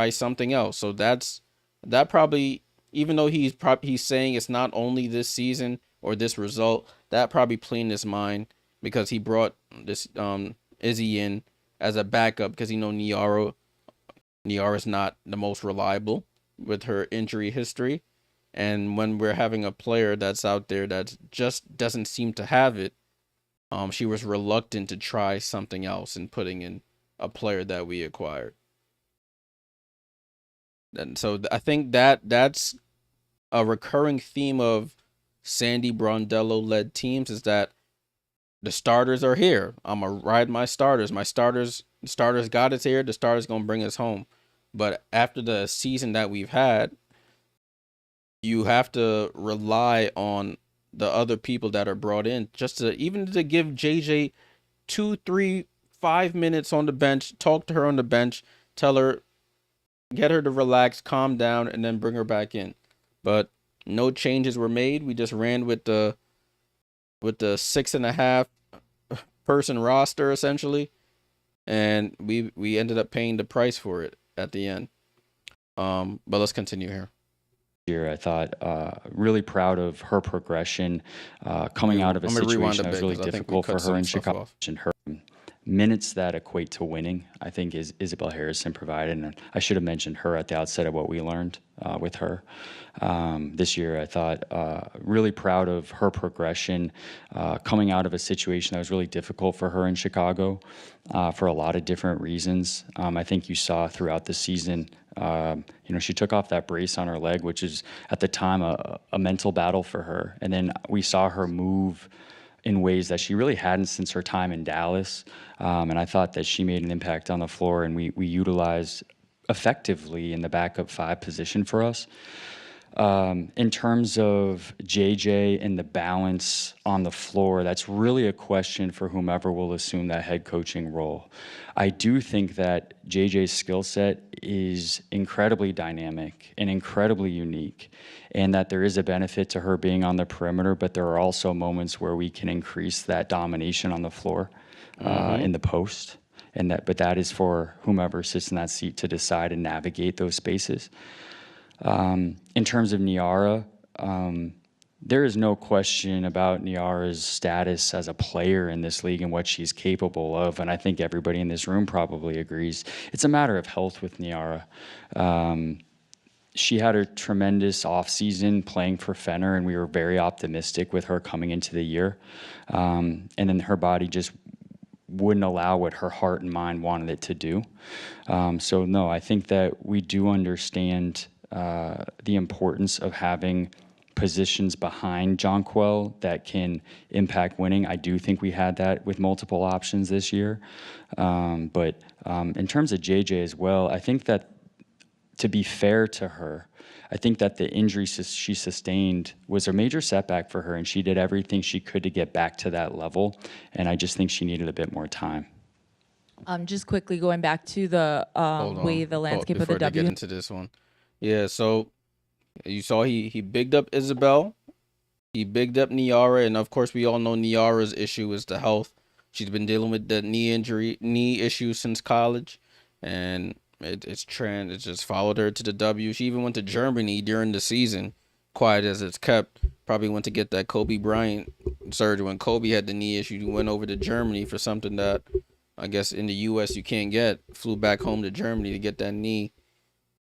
something else. So that probably, even though he's saying it's not only this season or this result, that probably played in his mind because he brought this Izzy in as a backup because Nyara's not the most reliable with her injury history. And when we're having a player that's out there that just doesn't seem to have it, she was reluctant to try something else and putting in a player that we acquired. And so I think that's a recurring theme of Sandy Brondello led teams is that the starters are here. I'm going to ride my starters. My starters got us here. The starters going to bring us home. But after the season that we've had, you have to rely on the other people that are brought in just to give JJ 2, 3, 5 minutes on the bench, talk to her on the bench, tell her, get her to relax, calm down, and then bring her back in. But no changes were made. We just ran with the 6.5 person roster essentially, and we ended up paying the price for it at the end. But let's continue here. I thought really proud of her progression coming out of a situation that was really difficult for her in Chicago. Her minutes that equate to winning, I think, is Isabel Harrison provided. And I should have mentioned her at the outset of what we learned with her this year. I thought really proud of her progression coming out of a situation that was really difficult for her in Chicago for a lot of different reasons. I think you saw throughout the season, she took off that brace on her leg, which is at the time a mental battle for her. And then we saw her move in ways that she really hadn't since her time in Dallas. And I thought that she made an impact on the floor, and we utilized effectively in the backup 5 position for us. In terms of JJ and the balance on the floor, that's really a question for whomever will assume that head coaching role. I do think that JJ's skill set is incredibly dynamic and incredibly unique, and that there is a benefit to her being on the perimeter, but there are also moments where we can increase that domination on the floor in the post. But that is for whomever sits in that seat to decide and navigate those spaces. In terms of Nyara, there is no question about Nyara's status as a player in this league and what she's capable of, and I think everybody in this room probably agrees. It's a matter of health with Nyara. She had a tremendous offseason playing for Fenner, and we were very optimistic with her coming into the year. And then her body just wouldn't allow what her heart and mind wanted it to do. So no, I think that we do understand the importance of having positions behind Jonquel that can impact winning. I do think we had that with multiple options this year. But in terms of JJ as well, I think that, to be fair to her, I think that the injury she sustained was a major setback for her, and she did everything she could to get back to that level, and I just think she needed a bit more time. Just quickly going back to the way the landscape of the Before W. get into this one. Yeah, so you saw he bigged up Isabel, he bigged up Nyara, and of course we all know Nyara's issue is the health. She's been dealing with the knee issue since college, and it just followed her to the W. She even went to Germany during the season, quiet as it's kept. Probably went to get that Kobe Bryant surgery when Kobe had the knee issue. He went over to Germany for something that I guess in the U.S. you can't get. Flew back home to Germany to get that knee,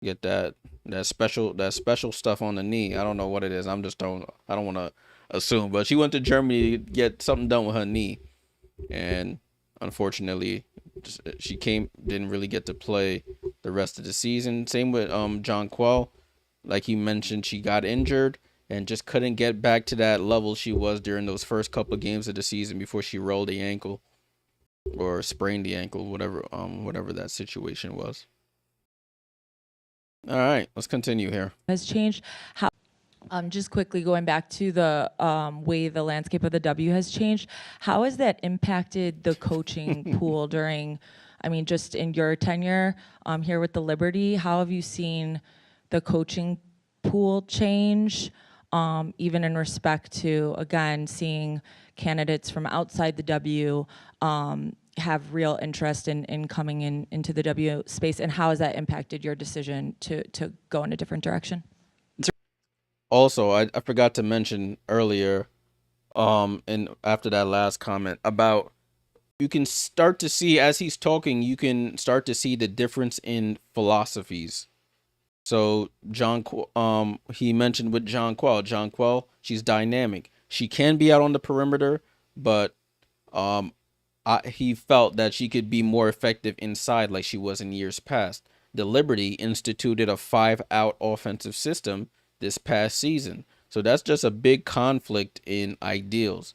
get that special stuff on the knee. I don't know what it is. I don't want to assume, but she went to Germany to get something done with her knee, and unfortunately, she didn't really get to play the rest of the season. Same with Jonquel. Like he mentioned, she got injured and just couldn't get back to that level she was during those first couple of games of the season before she rolled the ankle or sprained the ankle, whatever that situation was. All right, let's continue here. Has changed. How? Just quickly going back to the way the landscape of the W has changed. How has that impacted the coaching pool during? I mean, just in your tenure here with the Liberty, how have you seen the coaching pool change? Even in respect to, again, seeing candidates from outside the W have real interest in coming into the W space, and how has that impacted your decision to go in a different direction? Also, I forgot to mention earlier, and after that last comment about, you can start to see as he's talking, you can start to see the difference in philosophies. So he mentioned with Jonquel, she's dynamic. She can be out on the perimeter, but he felt that she could be more effective inside like she was in years past. The Liberty instituted a 5-out offensive system this past season. So that's just a big conflict in ideals.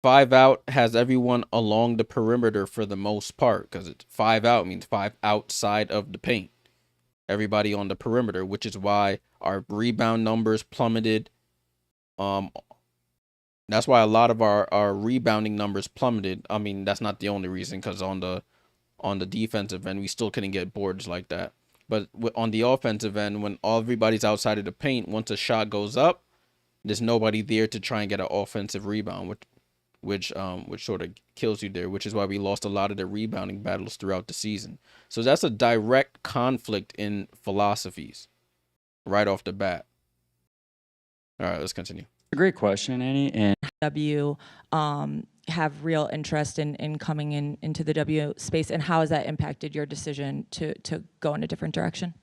5-out has everyone along the perimeter for the most part, because it's 5-out means 5 outside of the paint. Everybody on the perimeter, which is why our rebound numbers plummeted. That's why a lot of our rebounding numbers plummeted. I mean, that's not the only reason, because on the defensive end, we still couldn't get boards like that. But on the offensive end, when everybody's outside of the paint, once a shot goes up, there's nobody there to try and get an offensive rebound, which sort of kills you there, which is why we lost a lot of the rebounding battles throughout the season. So that's a direct conflict in philosophies right off the bat. All right, let's continue. A great question, Annie. And W have real interest in coming into the W space, and how has that impacted your decision to go in a different direction?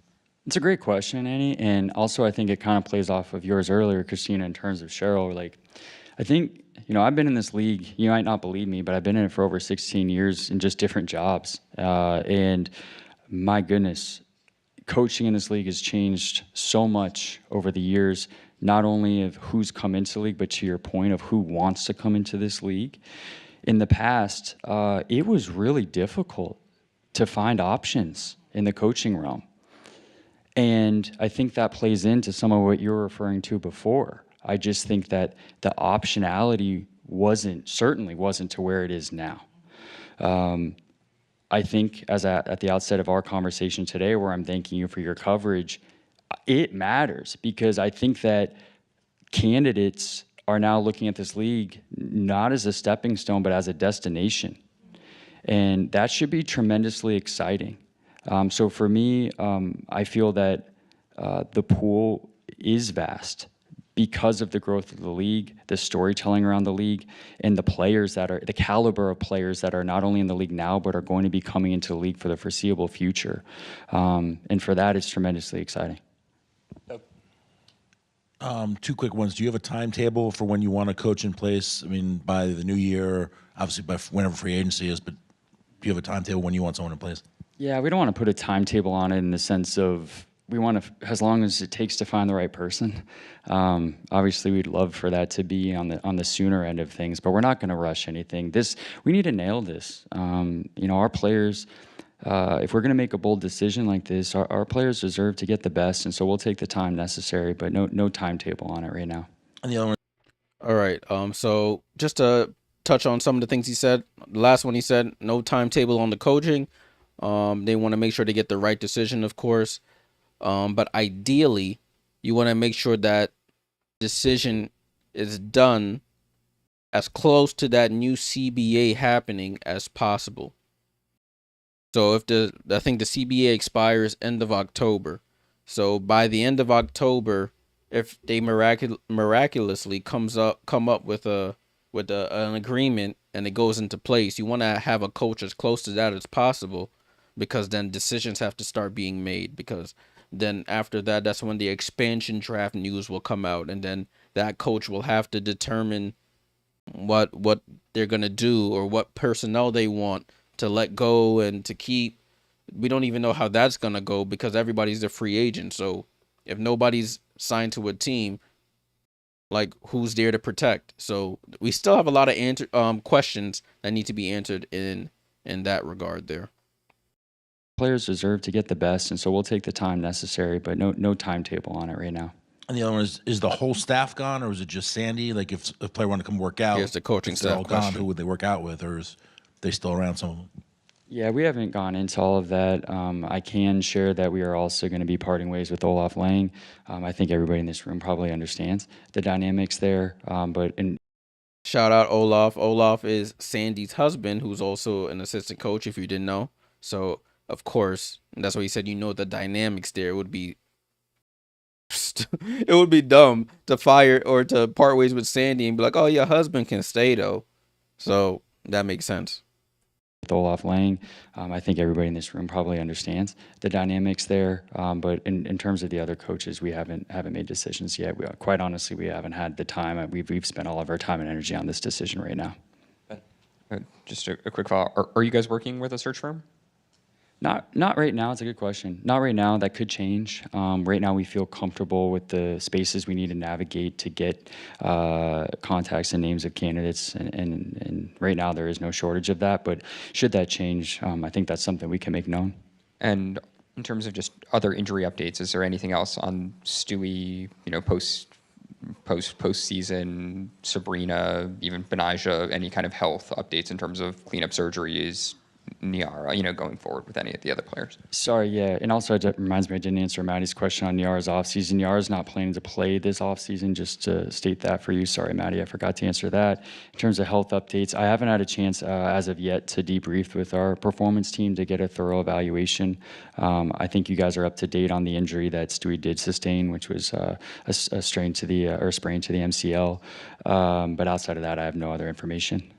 It's a great question, Annie, and also I think it kind of plays off of yours earlier, Christina, in terms of Cheryl. Like, I think, I've been in this league, you might not believe me, but I've been in it for over 16 years in just different jobs. And my goodness, coaching in this league has changed so much over the years, not only of who's come into the league, but to your point of who wants to come into this league. In the past, it was really difficult to find options in the coaching realm. And I think that plays into some of what you were referring to before. I just think that the optionality certainly wasn't to where it is now. I think at the outset of our conversation today, where I'm thanking you for your coverage, it matters because I think that candidates are now looking at this league not as a stepping stone, but as a destination. And that should be tremendously exciting. So for me, I feel that the pool is vast because of the growth of the league, the storytelling around the league, and the caliber of players that are not only in the league now, but are going to be coming into the league for the foreseeable future. And for that, it's tremendously exciting. Two quick ones. Do you have a timetable for when you want a coach in place? I mean, by the new year, obviously by whenever free agency is, but do you have a timetable when you want someone in place? Yeah, we don't want to put a timetable on it in the sense of we want to, as long as it takes to find the right person. Obviously, we'd love for that to be on the sooner end of things, but we're not going to rush anything. We need to nail this. Our players, if we're going to make a bold decision like this, our players deserve to get the best, and so we'll take the time necessary, but no timetable on it right now. And the other one. All right. So just to touch on some of the things he said, the last one he said, no timetable on the coaching. They want to make sure they get the right decision, of course. But ideally, you want to make sure that decision is done as close to that new CBA happening as possible. So I think the CBA expires end of October. So by the end of October, if they miraculously come up with an agreement and it goes into place, you want to have a coach as close to that as possible, because then decisions have to start being made, because then after that, that's when the expansion draft news will come out, and then that coach will have to determine what they're going to do or what personnel they want to let go and to keep. We don't even know how that's going to go because everybody's a free agent. So if nobody's signed to a team, like, who's there to protect? So we still have a lot of questions that need to be answered in that regard there. Players deserve to get the best, and so we'll take the time necessary, but no timetable on it right now. And the other one is the whole staff gone, or is it just Sandy? Like, if a player wanted to come work out, here's the coaching if they're all staff gone, question. who would they work out with, or is they still around, some of them? Yeah, we haven't gone into all of that. I can share that we are also going to be parting ways with Olaf Lang. I think everybody in this room probably understands the dynamics there. Shout out Olaf. Olaf is Sandy's husband, who's also an assistant coach, if you didn't know. So, of course, that's why he said, the dynamics there would be it would be dumb to fire or to part ways with Sandy and be like, oh, your husband can stay, though. So that makes sense. With Olaf Lang, I think everybody in this room probably understands the dynamics there. But in terms of the other coaches, we haven't made decisions yet. Quite honestly, we haven't had the time. We've spent all of our time and energy on this decision right now. Just a quick follow-up. Are you guys working with a search firm? Not right now. It's a good question. Not right now. That could change. Right now, we feel comfortable with the spaces we need to navigate to get contacts and names of candidates. And right now, there is no shortage of that. But should that change, I think that's something we can make known. And in terms of just other injury updates, is there anything else on Stewie, post-season, Sabrina, even Benijah, any kind of health updates in terms of cleanup surgeries, Nyara, going forward with any of the other players? Sorry, yeah. And also, it reminds me, I didn't answer Maddie's question on Nyara's offseason. Nyara's not planning to play this offseason, just to state that for you. Sorry, Maddie, I forgot to answer that. In terms of health updates, I haven't had a chance as of yet to debrief with our performance team to get a thorough evaluation. I think you guys are up to date on the injury that Stewie did sustain, which was a sprain to the MCL. But outside of that, I have no other information.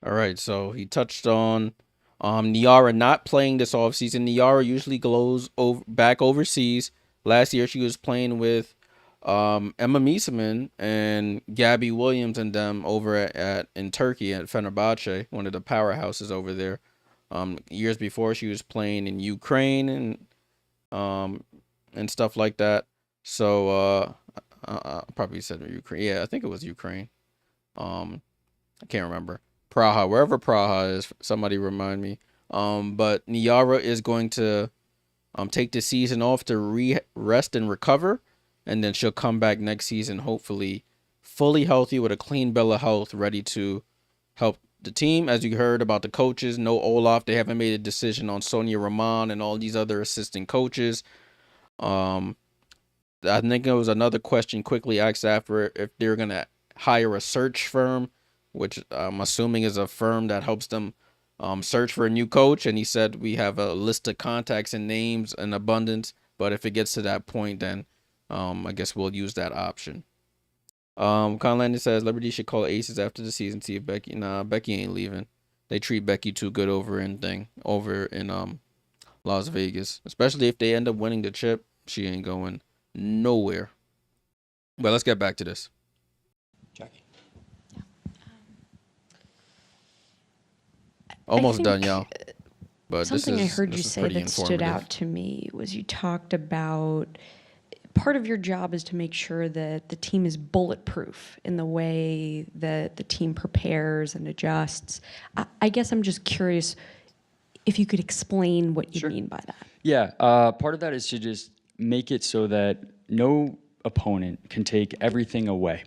All right, so he touched on Nyara not playing this offseason. Nyara usually goes back overseas. Last year, she was playing with Emma Miesemann and Gabby Williams and them over in Turkey at Fenerbahce, one of the powerhouses over there. Years before, she was playing in Ukraine and stuff like that. So I probably said Ukraine. Yeah, I think it was Ukraine. I can't remember. Praha, wherever Praha is, somebody remind me. But Nyara is going to take the season off to rest and recover, and then she'll come back next season, hopefully fully healthy with a clean bill of health, ready to help the team. As you heard about the coaches, no Olaf. They haven't made a decision on Sonia Rahman and all these other assistant coaches. I think there was another question quickly asked after if they're going to hire a search firm, which I'm assuming is a firm that helps them search for a new coach. And he said we have a list of contacts and names in abundance. But if it gets to that point, then I guess we'll use that option. Conlandi says Liberty should call Aces after the season, see if Becky. Nah, Becky ain't leaving. They treat Becky too good over in Las Vegas, especially if they end up winning the chip. She ain't going nowhere. But let's get back to this. Jackie. Almost done, y'all. But something I heard you say that stood out to me was you talked about part of your job is to make sure that the team is bulletproof in the way that the team prepares and adjusts. I guess I'm just curious if you could explain what you mean by that. Yeah, part of that is to just make it so that no opponent can take everything away.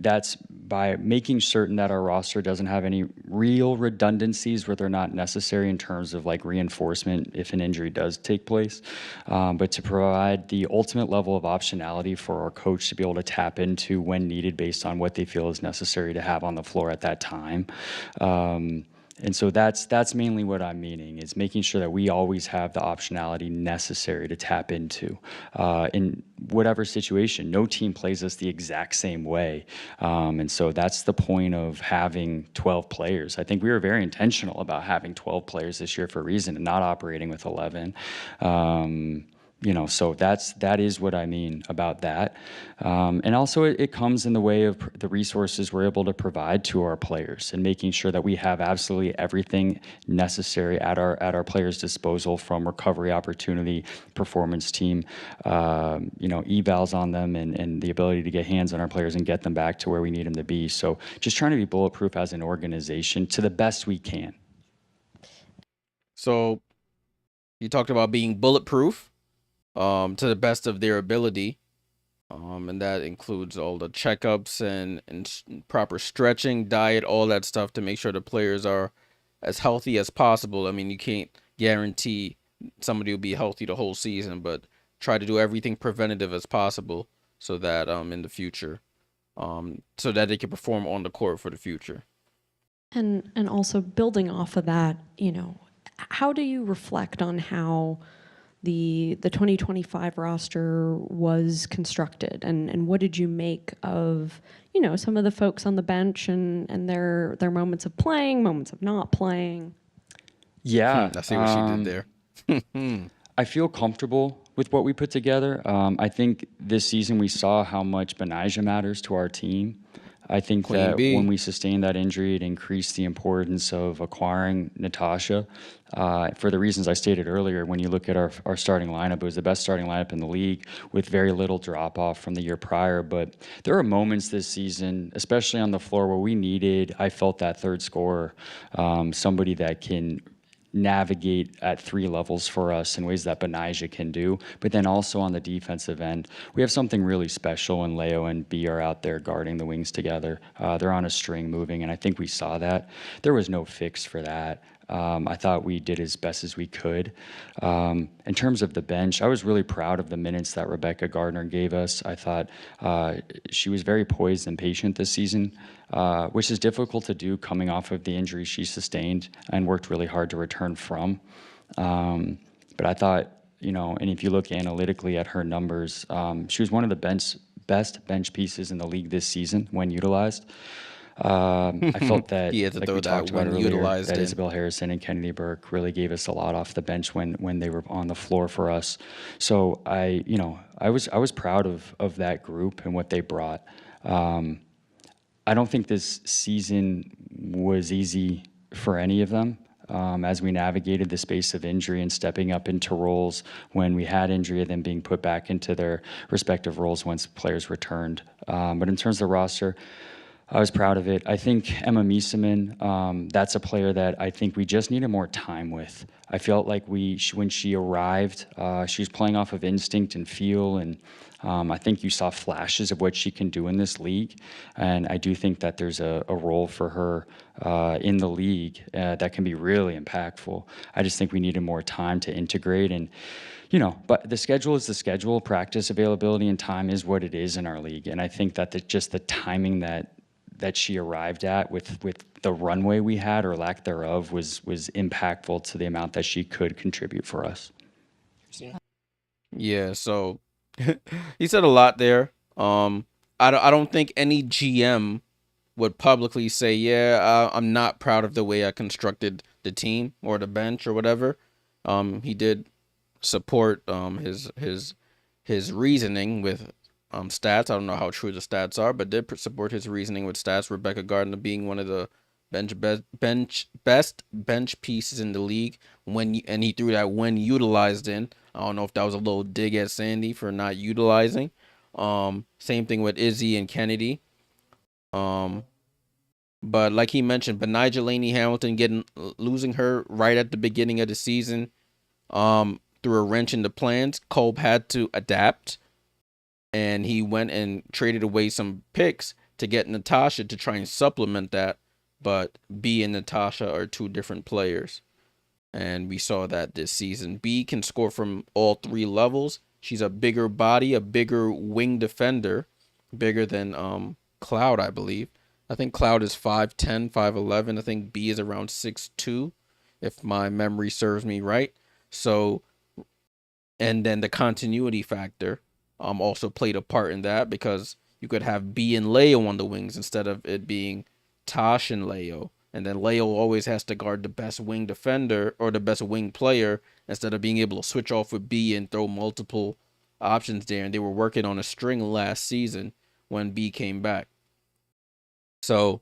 That's by making certain that our roster doesn't have any real redundancies where they're not necessary in terms of like reinforcement if an injury does take place, but to provide the ultimate level of optionality for our coach to be able to tap into when needed based on what they feel is necessary to have on the floor at that time. And so that's mainly what I'm meaning, is making sure that we always have the optionality necessary to tap into in whatever situation. No team plays us the exact same way. And so that's the point of having 12 players. I think we were very intentional about having 12 players this year for a reason and not operating with 11. So that is what I mean about that. And also it comes in the way of the resources we're able to provide to our players and making sure that we have absolutely everything necessary at our players' disposal, from recovery opportunity, performance team, evals on them, and the ability to get hands on our players and get them back to where we need them to be. So just trying to be bulletproof as an organization to the best we can. So you talked about being bulletproof. To the best of their ability, and that includes all the checkups and proper stretching, diet, all that stuff to make sure the players are as healthy as possible. I mean, you can't guarantee somebody will be healthy the whole season, but try to do everything preventative as possible so that in the future, so that they can perform on the court for the future. And also building off of that, how do you reflect on how the 2025 roster was constructed, and what did you make of some of the folks on the bench and their moments of playing, moments of not playing? Yeah, I see what she did there. I feel comfortable with what we put together. I think this season we saw how much Benijah matters to our team. I think that when we sustained that injury, it increased the importance of acquiring Natasha. For the reasons I stated earlier, when you look at our starting lineup, it was the best starting lineup in the league with very little drop-off from the year prior. But there are moments this season, especially on the floor, where I felt that third scorer, somebody that can navigate at three levels for us in ways that Benijah can do. But then also on the defensive end, we have something really special when Leo and B are out there guarding the wings together. They're on a string moving, and I think we saw that. There was no fix for that. I thought we did as best as we could. In terms of the bench, I was really proud of the minutes that Rebecca Gardner gave us. I thought she was very poised and patient this season, which is difficult to do coming off of the injury she sustained and worked really hard to return from. But I thought, and if you look analytically at her numbers, she was one of the best bench pieces in the league this season when utilized. I felt that, like we talked about earlier, that Isabel Harrison and Kennedy Burke really gave us a lot off the bench when they were on the floor for us. So I was proud of that group and what they brought. I don't think this season was easy for any of them. As we navigated the space of injury and stepping up into roles when we had injury and then being put back into their respective roles once players returned. But in terms of the roster, I was proud of it. I think Emma Miesemann, that's a player that I think we just needed more time with. I felt like when she arrived, she was playing off of instinct and feel, and I think you saw flashes of what she can do in this league. And I do think that there's a role for her in the league that can be really impactful. I just think we needed more time to integrate and. But the schedule is the schedule. Practice availability and time is what it is in our league, and I think that just the timing that she arrived at with the runway we had or lack thereof was impactful to the amount that she could contribute for us. Yeah, so he said a lot there. I don't think any GM would publicly say, yeah, I'm not proud of the way I constructed the team or the bench or whatever. He did support his reasoning with stats. I don't know how true the stats are, but did support his reasoning with stats. Rebecca Gardner being one of the best bench pieces in the league and he threw that when utilized in. I don't know if that was a little dig at Sandy for not utilizing. Same thing with Izzy and Kennedy. But like he mentioned, Benija Laney Hamilton losing her right at the beginning of the season. Threw a wrench in the plans. Kolb had to adapt, and he went and traded away some picks to get Natasha to try and supplement that. But B and Natasha are two different players, and we saw that this season. B can score from all three levels. She's a bigger body, a bigger wing defender, bigger than Cloud, I believe. I think Cloud is 5'10", 5'11". I think B is around 6'2", if my memory serves me right. So, and then the continuity factor also played a part in that because you could have B and Leo on the wings instead of it being Tosh and Leo. And then Leo always has to guard the best wing defender or the best wing player instead of being able to switch off with B and throw multiple options there. And they were working on a string last season when B came back. So,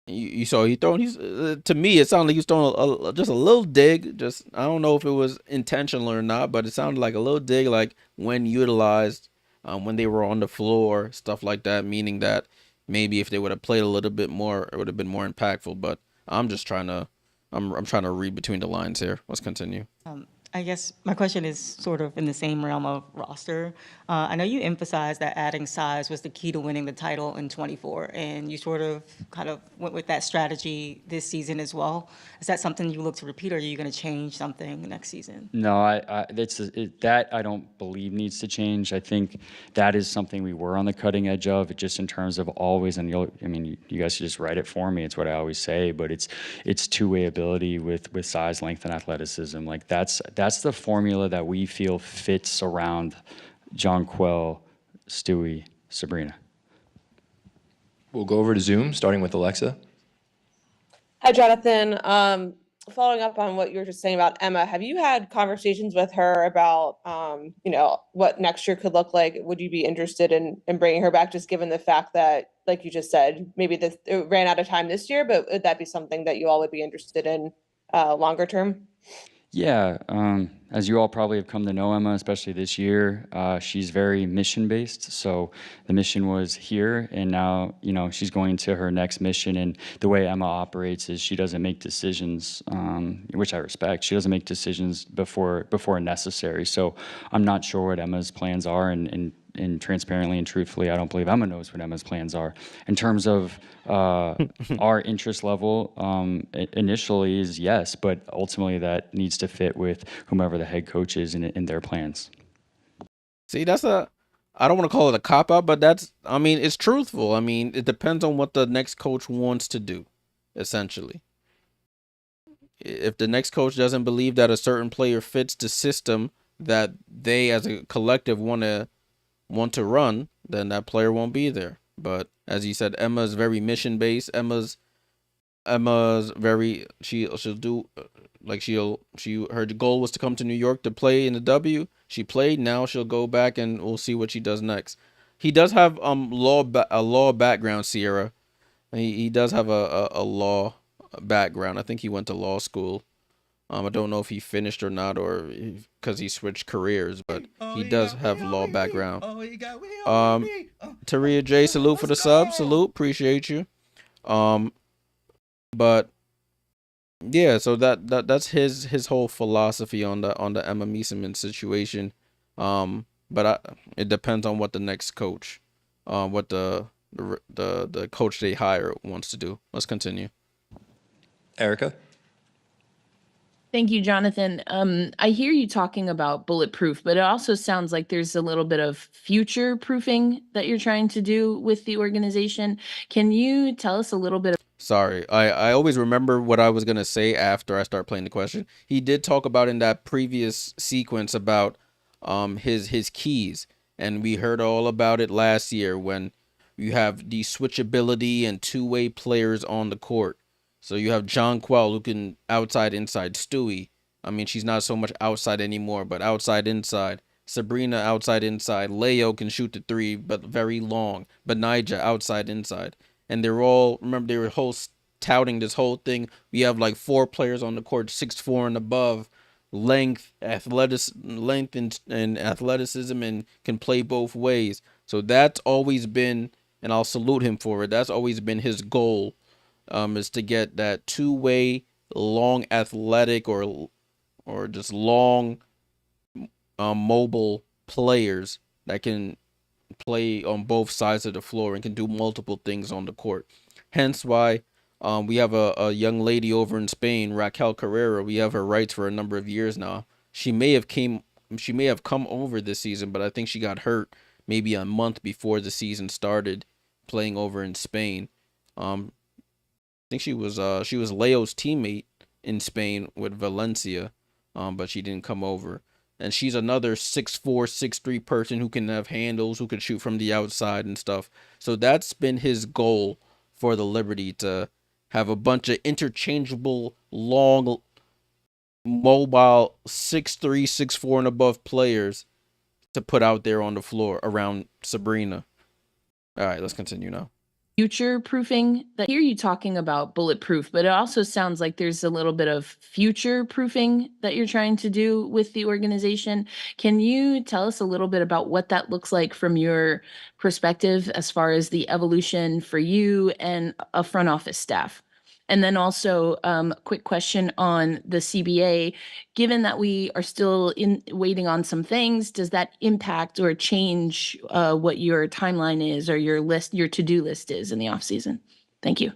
you saw he's to me it sounded like he was throwing just a little dig. Just I don't know if it was intentional or not, but it sounded like a little dig, like when utilized, when they were on the floor, stuff like that. Meaning that maybe if they would have played a little bit more, it would have been more impactful. But I'm just trying to, I'm trying to read between the lines here. Let's continue. I guess my question is sort of in the same realm of roster. I know you emphasized that adding size was the key to winning the title in 24, and you sort of kind of went with that strategy this season as well. Is that something you look to repeat, or are you going to change something next season? No, that I don't believe needs to change. I think that is something we were on the cutting edge of, just in terms of always. And you guys should just write it for me. It's what I always say, but it's two-way ability with size, length, and athleticism. Like that's the formula that we feel fits around Jonquel, Stewie, Sabrina. We'll go over to Zoom, starting with Alexa. Hi, Jonathan. Following up on what you were just saying about Emma, have you had conversations with her about, what next year could look like? Would you be interested in bringing her back, just given the fact that, like you just said, maybe it ran out of time this year, but would that be something that you all would be interested in longer term? Yeah, as you all probably have come to know Emma, especially this year, she's very mission-based. So the mission was here, and now she's going to her next mission. And the way Emma operates is she doesn't make decisions, which I respect. She doesn't make decisions before necessary. So I'm not sure what Emma's plans are, and transparently and truthfully, I don't believe Emma knows what Emma's plans are. In terms of our interest level, initially is yes, but ultimately that needs to fit with whomever the head coach is in their plans. See, I don't want to call it a cop-out, but it's truthful. It depends on what the next coach wants to do, essentially. If the next coach doesn't believe that a certain player fits the system that they as a collective want to run, then that player won't be there. But as you said, Emma's very mission based. Emma's very she'll do her goal was to come to New York to play in the W. She played. Now she'll go back and we'll see what she does next. He does have a law background, Sierra. He does have a law background. I think he went to law school. I don't know if he finished or not, or because he switched careers, but he does have law background. Taria J, salute for the sub. Salute, appreciate you. But yeah, so that's his whole philosophy on the Emma Mieseman situation. It depends on what the next coach, what the coach they hire wants to do. Let's continue. Erica? Thank you, Jonathan. I hear you talking about bulletproof, but it also sounds like there's a little bit of future proofing that you're trying to do with the organization. Can you tell us a little bit? Sorry, I always remember what I was gonna say after I start playing the question. He did talk about in that previous sequence about his keys, and we heard all about it last year when you have the switchability and two-way players on the court. So you have John Quell who can outside inside. Stewie, I mean she's not so much outside anymore, but outside inside. Sabrina outside inside. Leo can shoot the three, but very long. Benija outside inside. And they're all, remember, they were touting this whole thing. We have like 4 players on the court, 6'4" and above, length, and athleticism, and can play both ways. So that's always been, and I'll salute him for it. That's always been his goal, is to get that two-way, long, athletic, or just long, mobile players that can play on both sides of the floor and can do multiple things on the court. Hence why we have a young lady over in Spain, Raquel Carrera. We have her rights for a number of years now. She may have come over this season, but I think she got hurt maybe a month before the season started, playing over in Spain. I think she was Leo's teammate in Spain with Valencia, but she didn't come over. And she's another 6'4", 6'3" person who can have handles, who can shoot from the outside and stuff. So that's been his goal for the Liberty, to have a bunch of interchangeable, long, mobile 6'3", 6'4", and above players to put out there on the floor around Sabrina. All right, let's continue now. Future proofing that I hear you talking about bulletproof, but it also sounds like there's a little bit of future proofing that you're trying to do with the organization. Can you tell us a little bit about what that looks like from your perspective as far as the evolution for you and a front office staff? And then also, quick question on the CBA. Given that we are still waiting on some things, does that impact or change what your timeline is, or your to-do list is in the off season? Thank you.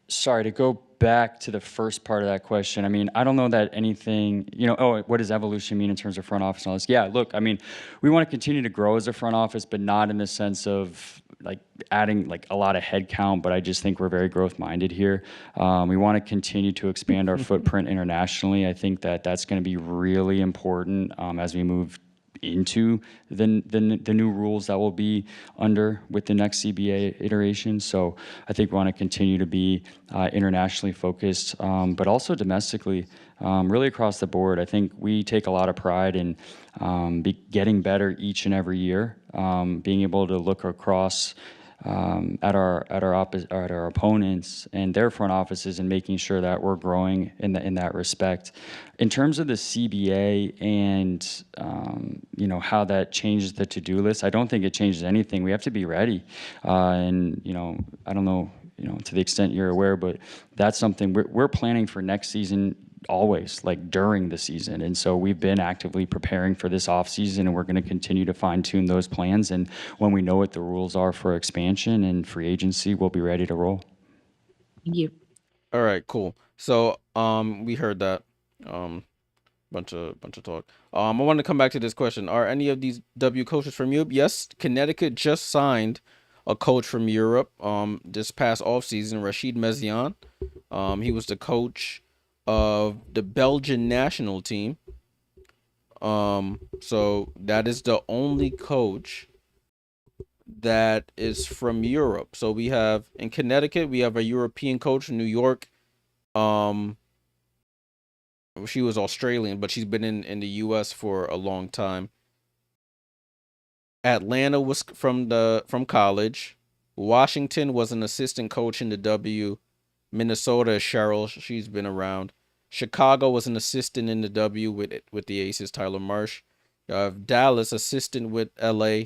Sorry, to go back to the first part of that question. I mean, I don't know that anything, what does evolution mean in terms of front office and all this? Yeah, look, I mean, we want to continue to grow as a front office, but not in the sense of like adding like a lot of head count, but I just think we're very growth minded here. We want to continue to expand our footprint internationally. I think that that's going to be really important as we move into the new rules that will be under with the next CBA iteration. So I think we want to continue to be internationally focused, but also domestically, really across the board. I think we take a lot of pride in getting better each and every year, being able to look across at our opponents and their front offices and making sure that we're growing in that respect. In terms of the CBA and how that changes the to-do list, I don't think it changes anything. We have to be ready, and I don't know to the extent you're aware, but that's something we're planning for next season always, like during the season. And so we've been actively preparing for this off season, and we're going to continue to fine tune those plans. And when we know what the rules are for expansion and free agency, we'll be ready to roll. Thank you. All right, cool. So we heard that bunch of talk. I want to come back to this question. Are any of these W coaches from Europe? Yes, Connecticut just signed a coach from Europe this past offseason, Rashid Mezian. He was the coach of the Belgian national team. So that is the only coach that is from Europe. So we have in Connecticut, we have a European coach. In New York, she was Australian, but she's been in the US for a long time. Atlanta was from college. Washington was an assistant coach in the W. Minnesota, Cheryl, she's been around. Chicago was an assistant in the W with the Aces, Tyler Marsh. You have Dallas assistant with LA,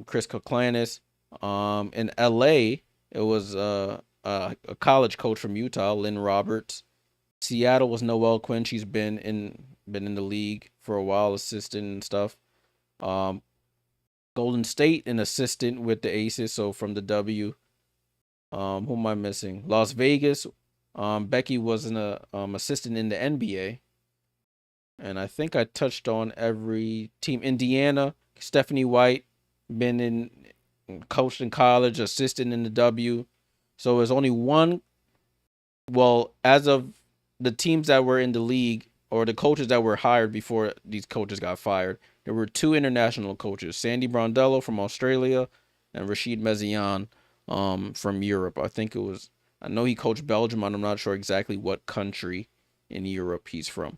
Chris Koklanis. In LA, it was a college coach from Utah, Lynn Roberts. Seattle was Noelle Quinn. She's been in the league for a while, assistant and stuff. Golden State, an assistant with the Aces, so from the W. Who am I missing? Las Vegas. Becky was an assistant in the NBA. And I think I touched on every team. Indiana, Stephanie White, been in coached in college, assistant in the W. So there's only one. Well, as of the teams that were in the league or the coaches that were hired before these coaches got fired, there were 2 international coaches: Sandy Brondello from Australia and Rashid Mezian from Europe. I know he coached Belgium, and I'm not sure exactly what country in Europe he's from.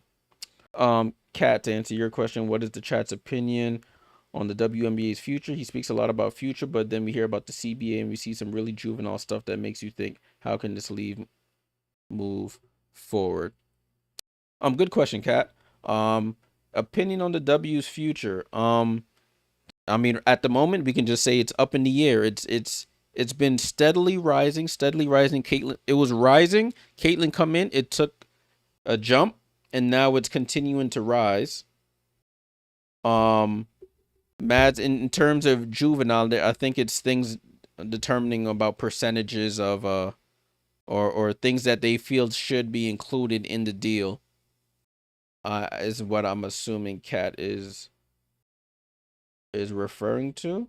Kat, to answer your question, what is the chat's opinion on the WNBA's future? He speaks a lot about future, but then we hear about the CBA and we see some really juvenile stuff that makes you think, how can this league move forward? Good question, Kat. Opinion on the W's future. I mean, at the moment, we can just say it's up in the air. It's been steadily rising. Caitlin, it was rising. Caitlin come in, it took a jump, and now it's continuing to rise. Mads, in terms of juvenile, I think it's things determining about percentages of or things that they feel should be included in the deal. Is what I'm assuming Kat is referring to.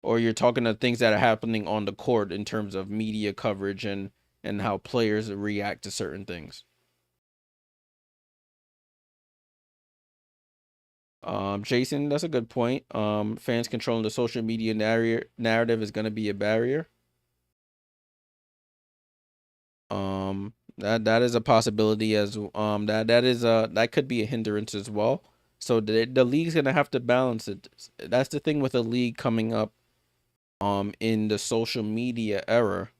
Or you're talking of things that are happening on the court in terms of media coverage and how players react to certain things. Jason, that's a good point. Fans controlling the social media narrative is going to be a barrier. That is a possibility as that could be a hindrance as well. So the league's going to have to balance it. That's the thing with a league coming up in the social media era,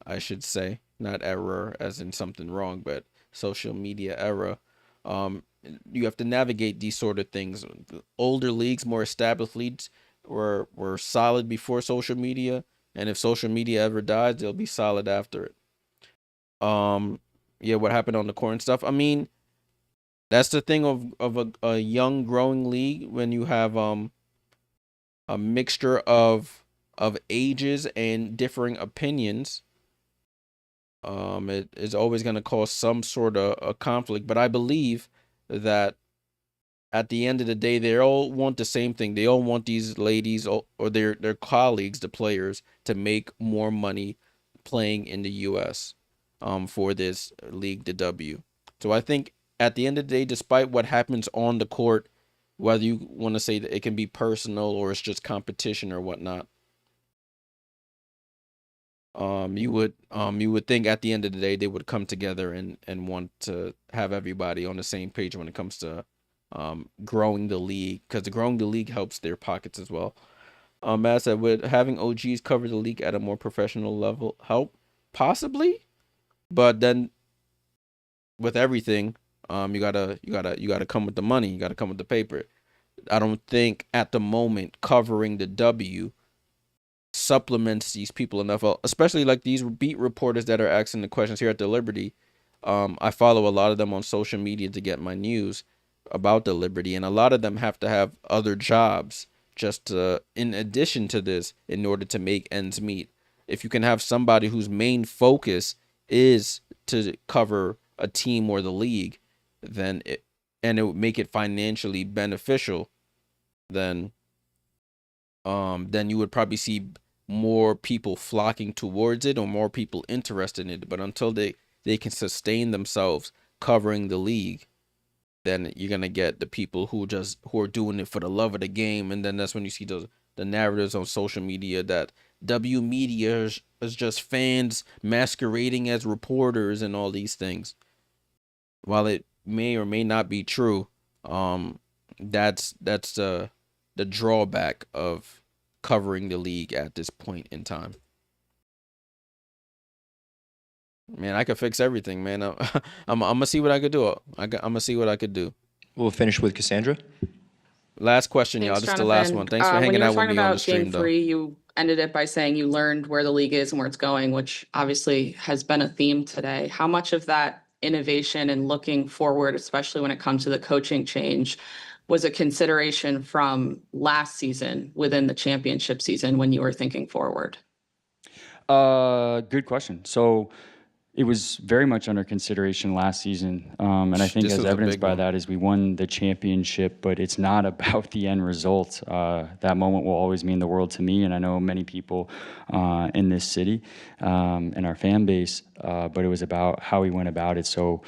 I should say, not error as in something wrong, but social media era. You have to navigate these sort of things. The older leagues, more established leagues were solid before social media, and if social media ever dies, they'll be solid after it. Yeah, what happened on the court and stuff. I mean, that's the thing of a young growing league when you have a mixture of ages and differing opinions. It is always going to cause some sort of a conflict, but I believe that at the end of the day, they all want the same thing. They all want these ladies or their colleagues, the players, to make more money playing in the U.S. For this league, the W. So I think at the end of the day, despite what happens on the court, whether you want to say that it can be personal or it's just competition or whatnot, you would think at the end of the day they would come together and want to have everybody on the same page when it comes to growing the league, because growing the league helps their pockets as well. As I said, would having OGs cover the league at a more professional level help? Possibly, but then with everything, you gotta come with the money. You gotta come with the paper. I don't think at the moment covering the W supplements these people enough, especially like these beat reporters that are asking the questions here at the Liberty. I follow a lot of them on social media to get my news about the Liberty, and a lot of them have to have other jobs just in addition to this in order to make ends meet. If you can have somebody whose main focus is to cover a team or the league, then it would make it financially beneficial, then you would probably see more people flocking towards it or more people interested in it. But until they can sustain themselves covering the league, then you're gonna get the people who are doing it for the love of the game, and then that's when you see the narratives on social media that W media is just fans masquerading as reporters and all these things. While it may or may not be true, that's the drawback of covering the league at this point in time. Man, I could fix everything, man. I'm gonna see what I could do. I'm gonna see what I could do. We'll finish with Cassandra. Last question, y'all. Thanks, This is the last Jonathan. one. Thanks for When hanging you were out with talking me on the about game stream, though. 3, you ended it by saying you learned where the league is and where it's going, which obviously has been a theme today. How much of that innovation and looking forward, especially when it comes to the coaching change, was a consideration from last season within the championship season when you were thinking forward? Good question. So it was very much under consideration last season, and I think This as was a evidenced big by one. that is we won the championship, but it's not about the end result. That moment will always mean the world to me, and I know many people in this city and our fan base, but it was about how we went about it. So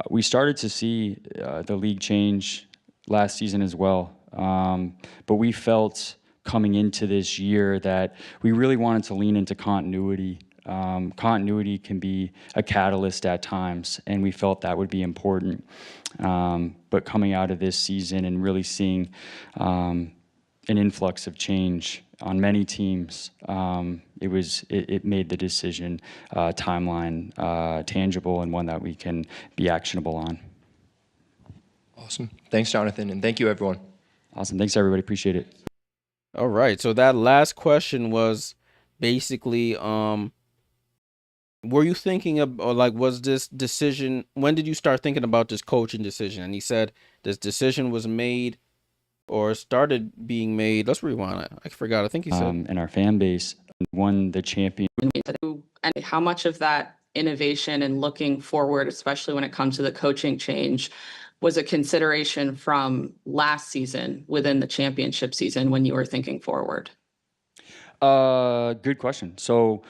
we started to see the league change last season as well, but we felt coming into this year that we really wanted to lean into continuity. Continuity can be a catalyst at times, and we felt that would be important. But coming out of this season and really seeing an influx of change on many teams, it made the decision timeline tangible and one that we can be actionable on. Awesome. Thanks, Jonathan, and thank you, everyone. Awesome. Thanks, everybody. Appreciate it. All right. So that last question was basically, were you thinking of, or like, was this decision, when did you start thinking about this coaching decision? And he said this decision was made or started being made. Let's rewind it. I forgot. I think he said. And our fan base won the champion. And how much of that innovation and looking forward, especially when it comes to the coaching change, was a consideration from last season within the championship season when you were thinking forward? Good question. So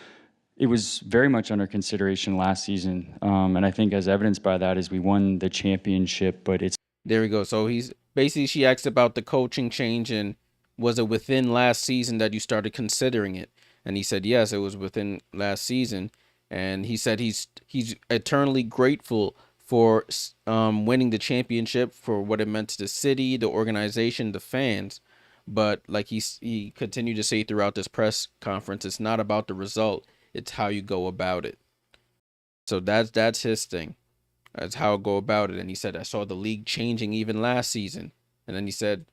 it was very much under consideration last season, and I think as evidenced by that is we won the championship, but it's... There we go. So he's basically, she asked about the coaching change and was it within last season that you started considering it? And he said yes, it was within last season. And he said he's eternally grateful for winning the championship, for what it meant to the city, the organization, the fans. But like he continued to say throughout this press conference, it's not about the result, it's how you go about it. So that's his thing. That's how I go about it. And he said, I saw the league changing even last season. And then he said,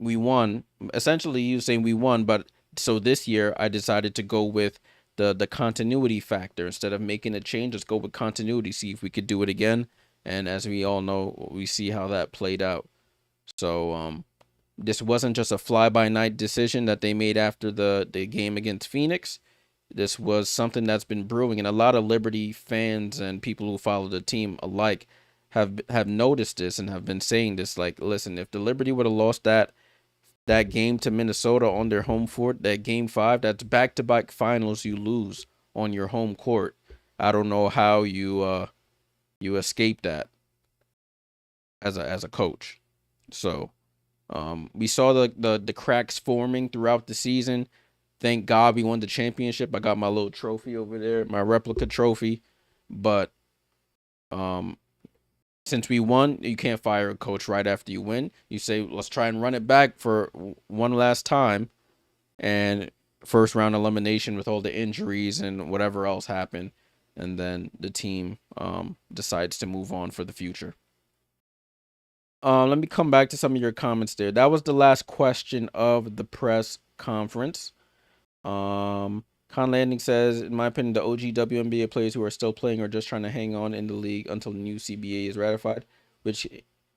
we won. Essentially, he was saying we won, but so this year I decided to go with the continuity factor. Instead of making a change, let's go with continuity, see if we could do it again. And as we all know, we see how that played out. So this wasn't just a fly-by-night decision that they made after the game against Phoenix. This was something that's been brewing, and a lot of Liberty fans and people who follow the team alike have noticed this and have been saying this. Like, listen, if the Liberty would have lost that game to Minnesota on their home court, that game 5, that's back-to-back finals you lose on your home court. I don't know how you escape that as a coach. So we saw the cracks forming throughout the season. Thank God we won the championship. I got my little trophy over there, my replica trophy. But since we won, you can't fire a coach right after you win. You say, let's try and run it back for one last time. And first round elimination with all the injuries and whatever else happened. And then the team decides to move on for the future. Let me come back to some of your comments there. That was the last question of the press conference. Con Landing says, in my opinion, the OG WNBA players who are still playing are just trying to hang on in the league until the new CBA is ratified, which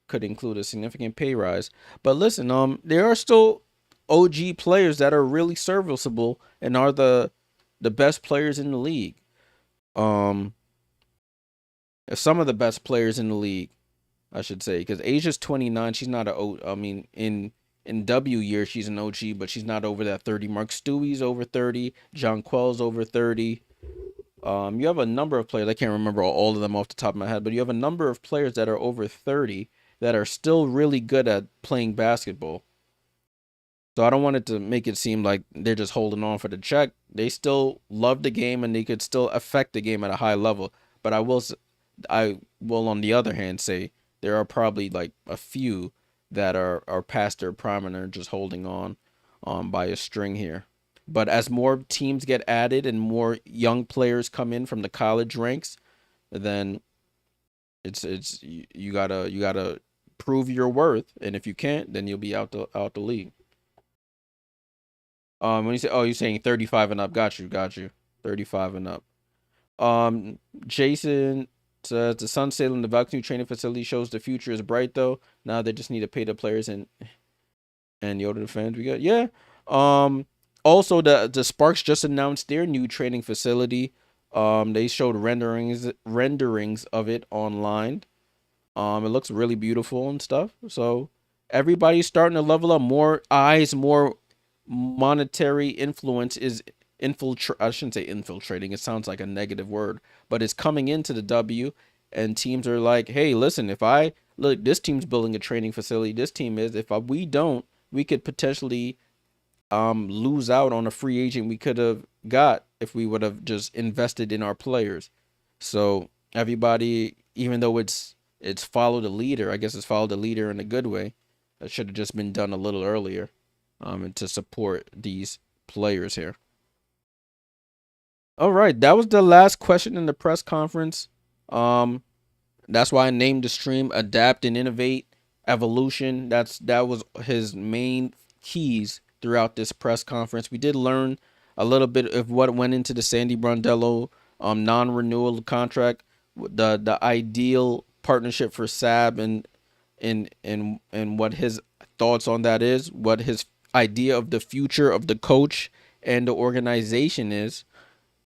could include a significant pay rise. But listen, there are still OG players that are really serviceable and are the best players in the league. Some of the best players in the league, I should say, because Asia's 29. She's not in W year, she's an OG, but she's not over that 30 mark. Stewie's over 30. John Quell's over 30. You have a number of players. I can't remember all of them off the top of my head, but you have a number of players that are over 30 that are still really good at playing basketball. So I don't want it to make it seem like they're just holding on for the check. They still love the game and they could still affect the game at a high level. But I will, on the other hand, say there are probably like a few that are past their prime and are just holding on by a string here. But as more teams get added and more young players come in from the college ranks, then you gotta prove your worth, and if you can't, then you'll be out the league. When you say, oh, you're saying 35 and up, got you, 35 and up. Jason says the sun sailing the Valkyrie training facility shows the future is bright though. Now they just need to pay the players and Yoda the fans we got. Yeah. Also the Sparks just announced their new training facility. They showed renderings of it online. It looks really beautiful and stuff. So everybody's starting to level up. More eyes, more monetary influence is I shouldn't say infiltrating. It sounds like a negative word, but it's coming into the W, and teams are like, hey, listen, if I look, this team's building a training facility. This team is. If we don't, we could potentially lose out on a free agent we could have got if we would have just invested in our players. So everybody, even though it's follow the leader, I guess it's follow the leader in a good way. That should have just been done a little earlier, and to support these players here. All right, that was the last question in the press conference. That's why I named the stream Adapt and Innovate Evolution. That was his main keys throughout this press conference. We did learn a little bit of what went into the Sandy Brondello non-renewal contract, the ideal partnership for Sab, and what his thoughts on that is, what his idea of the future of the coach and the organization is,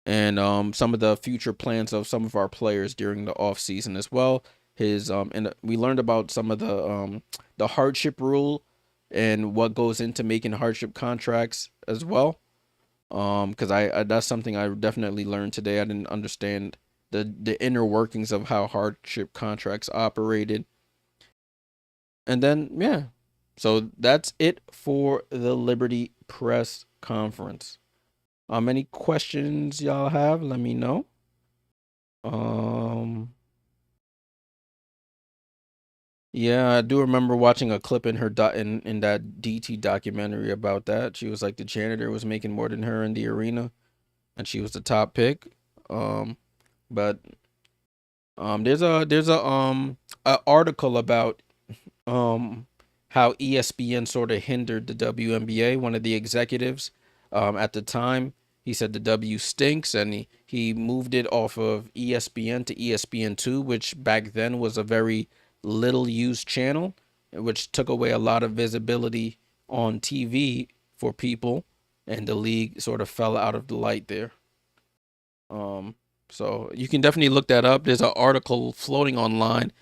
and some of the future plans of some of our players during the off season as well. His and we learned about some of the hardship rule and what goes into making hardship contracts as well. Because I that's something I definitely learned today. I didn't understand the inner workings of how hardship contracts operated. And then yeah, so that's it for the Liberty press conference. Any questions y'all have? Let me know. Yeah, I do remember watching a clip in her in that DT documentary about that. She was like the janitor was making more than her in the arena, and she was the top pick. But there's a article about how ESPN sort of hindered the WNBA. One of the executives at the time, he said the W stinks, and he moved it off of ESPN to ESPN2, which back then was a very little used channel, which took away a lot of visibility on TV for people, and the league sort of fell out of the light there. So you can definitely look that up. There's an article floating online.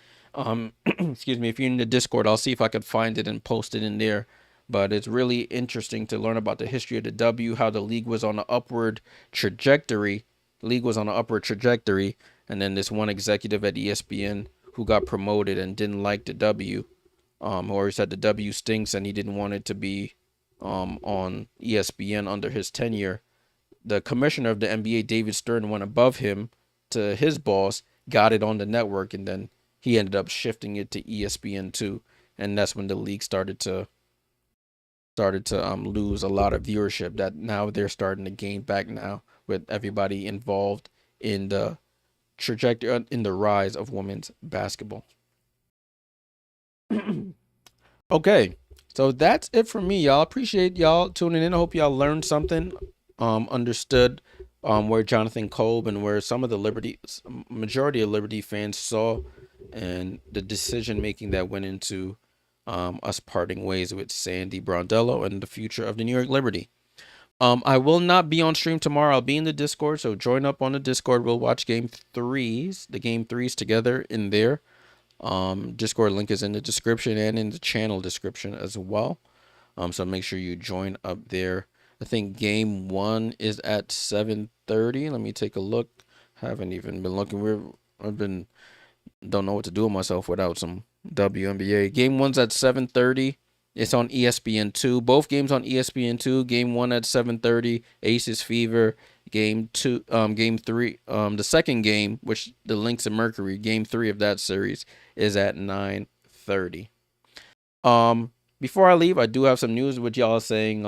Excuse me, if you're in the Discord, I'll see if I could find it and post it in there. But it's really interesting to learn about the history of the W, how the league was on an upward trajectory. And then this one executive at ESPN who got promoted and didn't like the W, or he said the W stinks and he didn't want it to be on ESPN under his tenure. The commissioner of the NBA, David Stern, went above him to his boss, got it on the network, and then he ended up shifting it to ESPN2, and that's when the league started to lose a lot of viewership. That now they're starting to gain back now with everybody involved in the trajectory, in the rise of women's basketball. Okay, so that's it for me, y'all. Appreciate y'all tuning in. I hope y'all learned something, understood where Jonathan Kolb and where some of the majority of Liberty fans saw, and the decision making that went into us parting ways with Sandy Brondello and the future of the New York Liberty. I will not be on stream tomorrow. I'll be in the Discord, so join up on the Discord. We'll watch the game threes together in there. Discord link is in the description and in the channel description as well. So make sure you join up there. I think game 1 is at 7:30. Let me take a look. Haven't even been looking. Don't know what to do with myself without some WNBA. Game 1's at 7:30. It's on ESPN2. Both games on ESPN2. Game 1 at 7:30. Aces Fever. Game 3. The second game, which the Lynx and Mercury. Game 3 of that series is at 9:30. Before I leave, I do have some news with y'all saying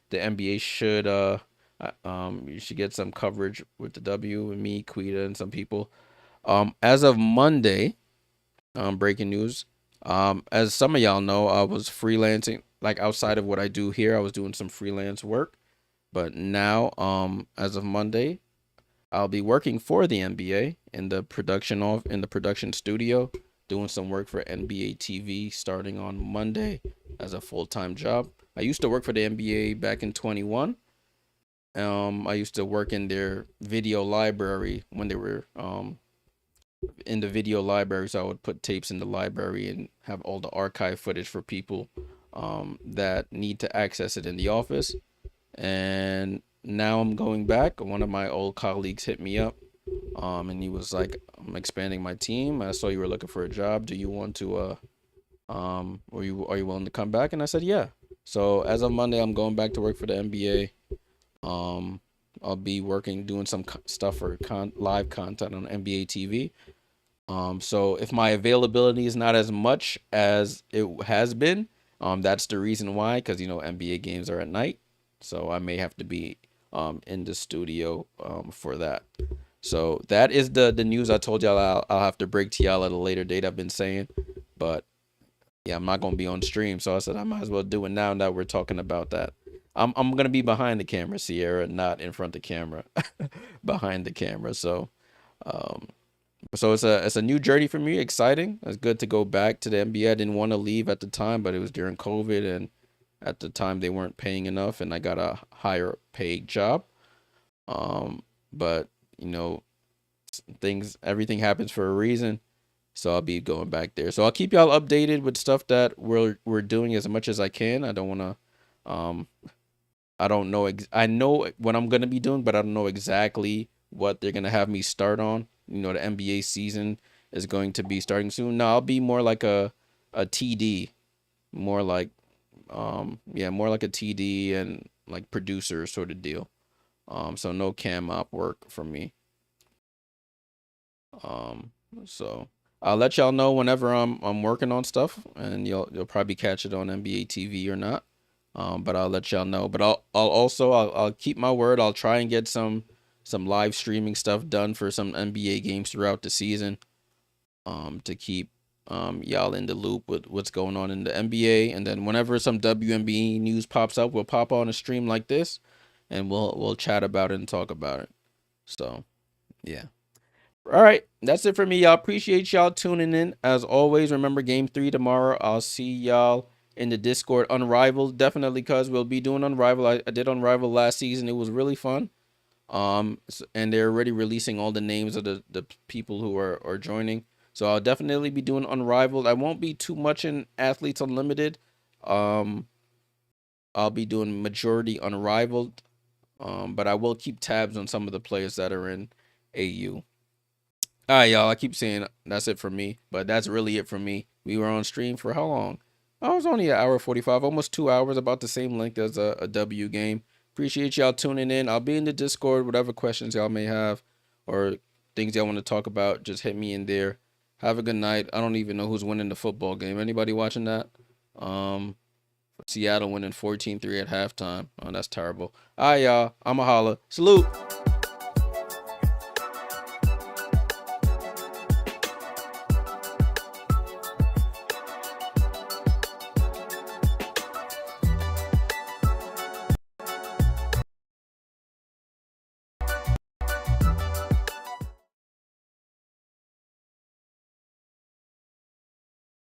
the NBA should You should get some coverage with the W and me, Quita, and some people. As of Monday, breaking news. As some of y'all know, I was freelancing, like outside of what I do here. I was doing some freelance work, but now, as of Monday, I'll be working for the NBA in the production studio, doing some work for NBA TV starting on Monday as a full-time job. I used to work for the NBA back in 21. I used to work in their video library when they were in the video library, so I would put tapes in the library and have all the archive footage for people that need to access it in the office. And now I'm going back. One of my old colleagues hit me up, and he was like, "I'm expanding my team. I saw you were looking for a job. Do you want to are you willing to come back?" And I said, "Yeah." So as of Monday, I'm going back to work for the NBA. I'll be doing some stuff for live content on NBA TV. So if my availability is not as much as it has been, that's the reason why, because NBA games are at night, so I may have to be in the studio for that. So that is the news I told y'all I'll have to break to y'all at a later date. I've been saying, but yeah, I'm not gonna be on stream, so I said I might as well do it now that we're talking about that. I'm gonna be behind the camera, Sierra, not in front of the camera, behind the camera. So it's a new journey for me. Exciting. It's good to go back to the NBA. I didn't want to leave at the time, but it was during COVID, and at the time they weren't paying enough, and I got a higher paid job. But everything happens for a reason. So I'll be going back there. So I'll keep y'all updated with stuff that we're doing as much as I can. I don't want to I don't know I know what I'm going to be doing, but I don't know exactly what they're going to have me start on. The NBA season is going to be starting soon. No, I'll be more like a TD, more like more like a TD and like producer sort of deal. So no cam op work for me. So I'll let y'all know whenever I'm working on stuff, and you'll probably catch it on NBA TV or not. But I'll let y'all know. But I'll keep my word. I'll try and get some live streaming stuff done for some NBA games throughout the season. To keep y'all in the loop with what's going on in the NBA, and then whenever some WNBA news pops up, we'll pop on a stream like this, and we'll chat about it and talk about it. So, yeah. All right, that's it for me, y'all. Appreciate y'all tuning in. As always, remember Game 3 tomorrow. I'll see y'all in the Discord. Unrivaled, definitely, cuz we'll be doing Unrivaled. I did Unrivaled last season. It was really fun. And they're already releasing all the names of the people who are joining. So I'll definitely be doing Unrivaled. I won't be too much in Athletes Unlimited. I'll be doing majority Unrivaled. But I will keep tabs on some of the players that are in AU. All right, y'all. I keep saying that's it for me, but that's really it for me. We were on stream for how long? I was only an hour 45, almost 2 hours, about the same length as a W game. Appreciate y'all tuning in. I'll be in the Discord. Whatever questions y'all may have or things y'all want to talk about, just hit me in there. Have a good night. I don't even know who's winning the football game. Anybody watching that? Seattle winning 14-3 at halftime. Oh, that's terrible. All right, y'all. I'm a holla. Salute.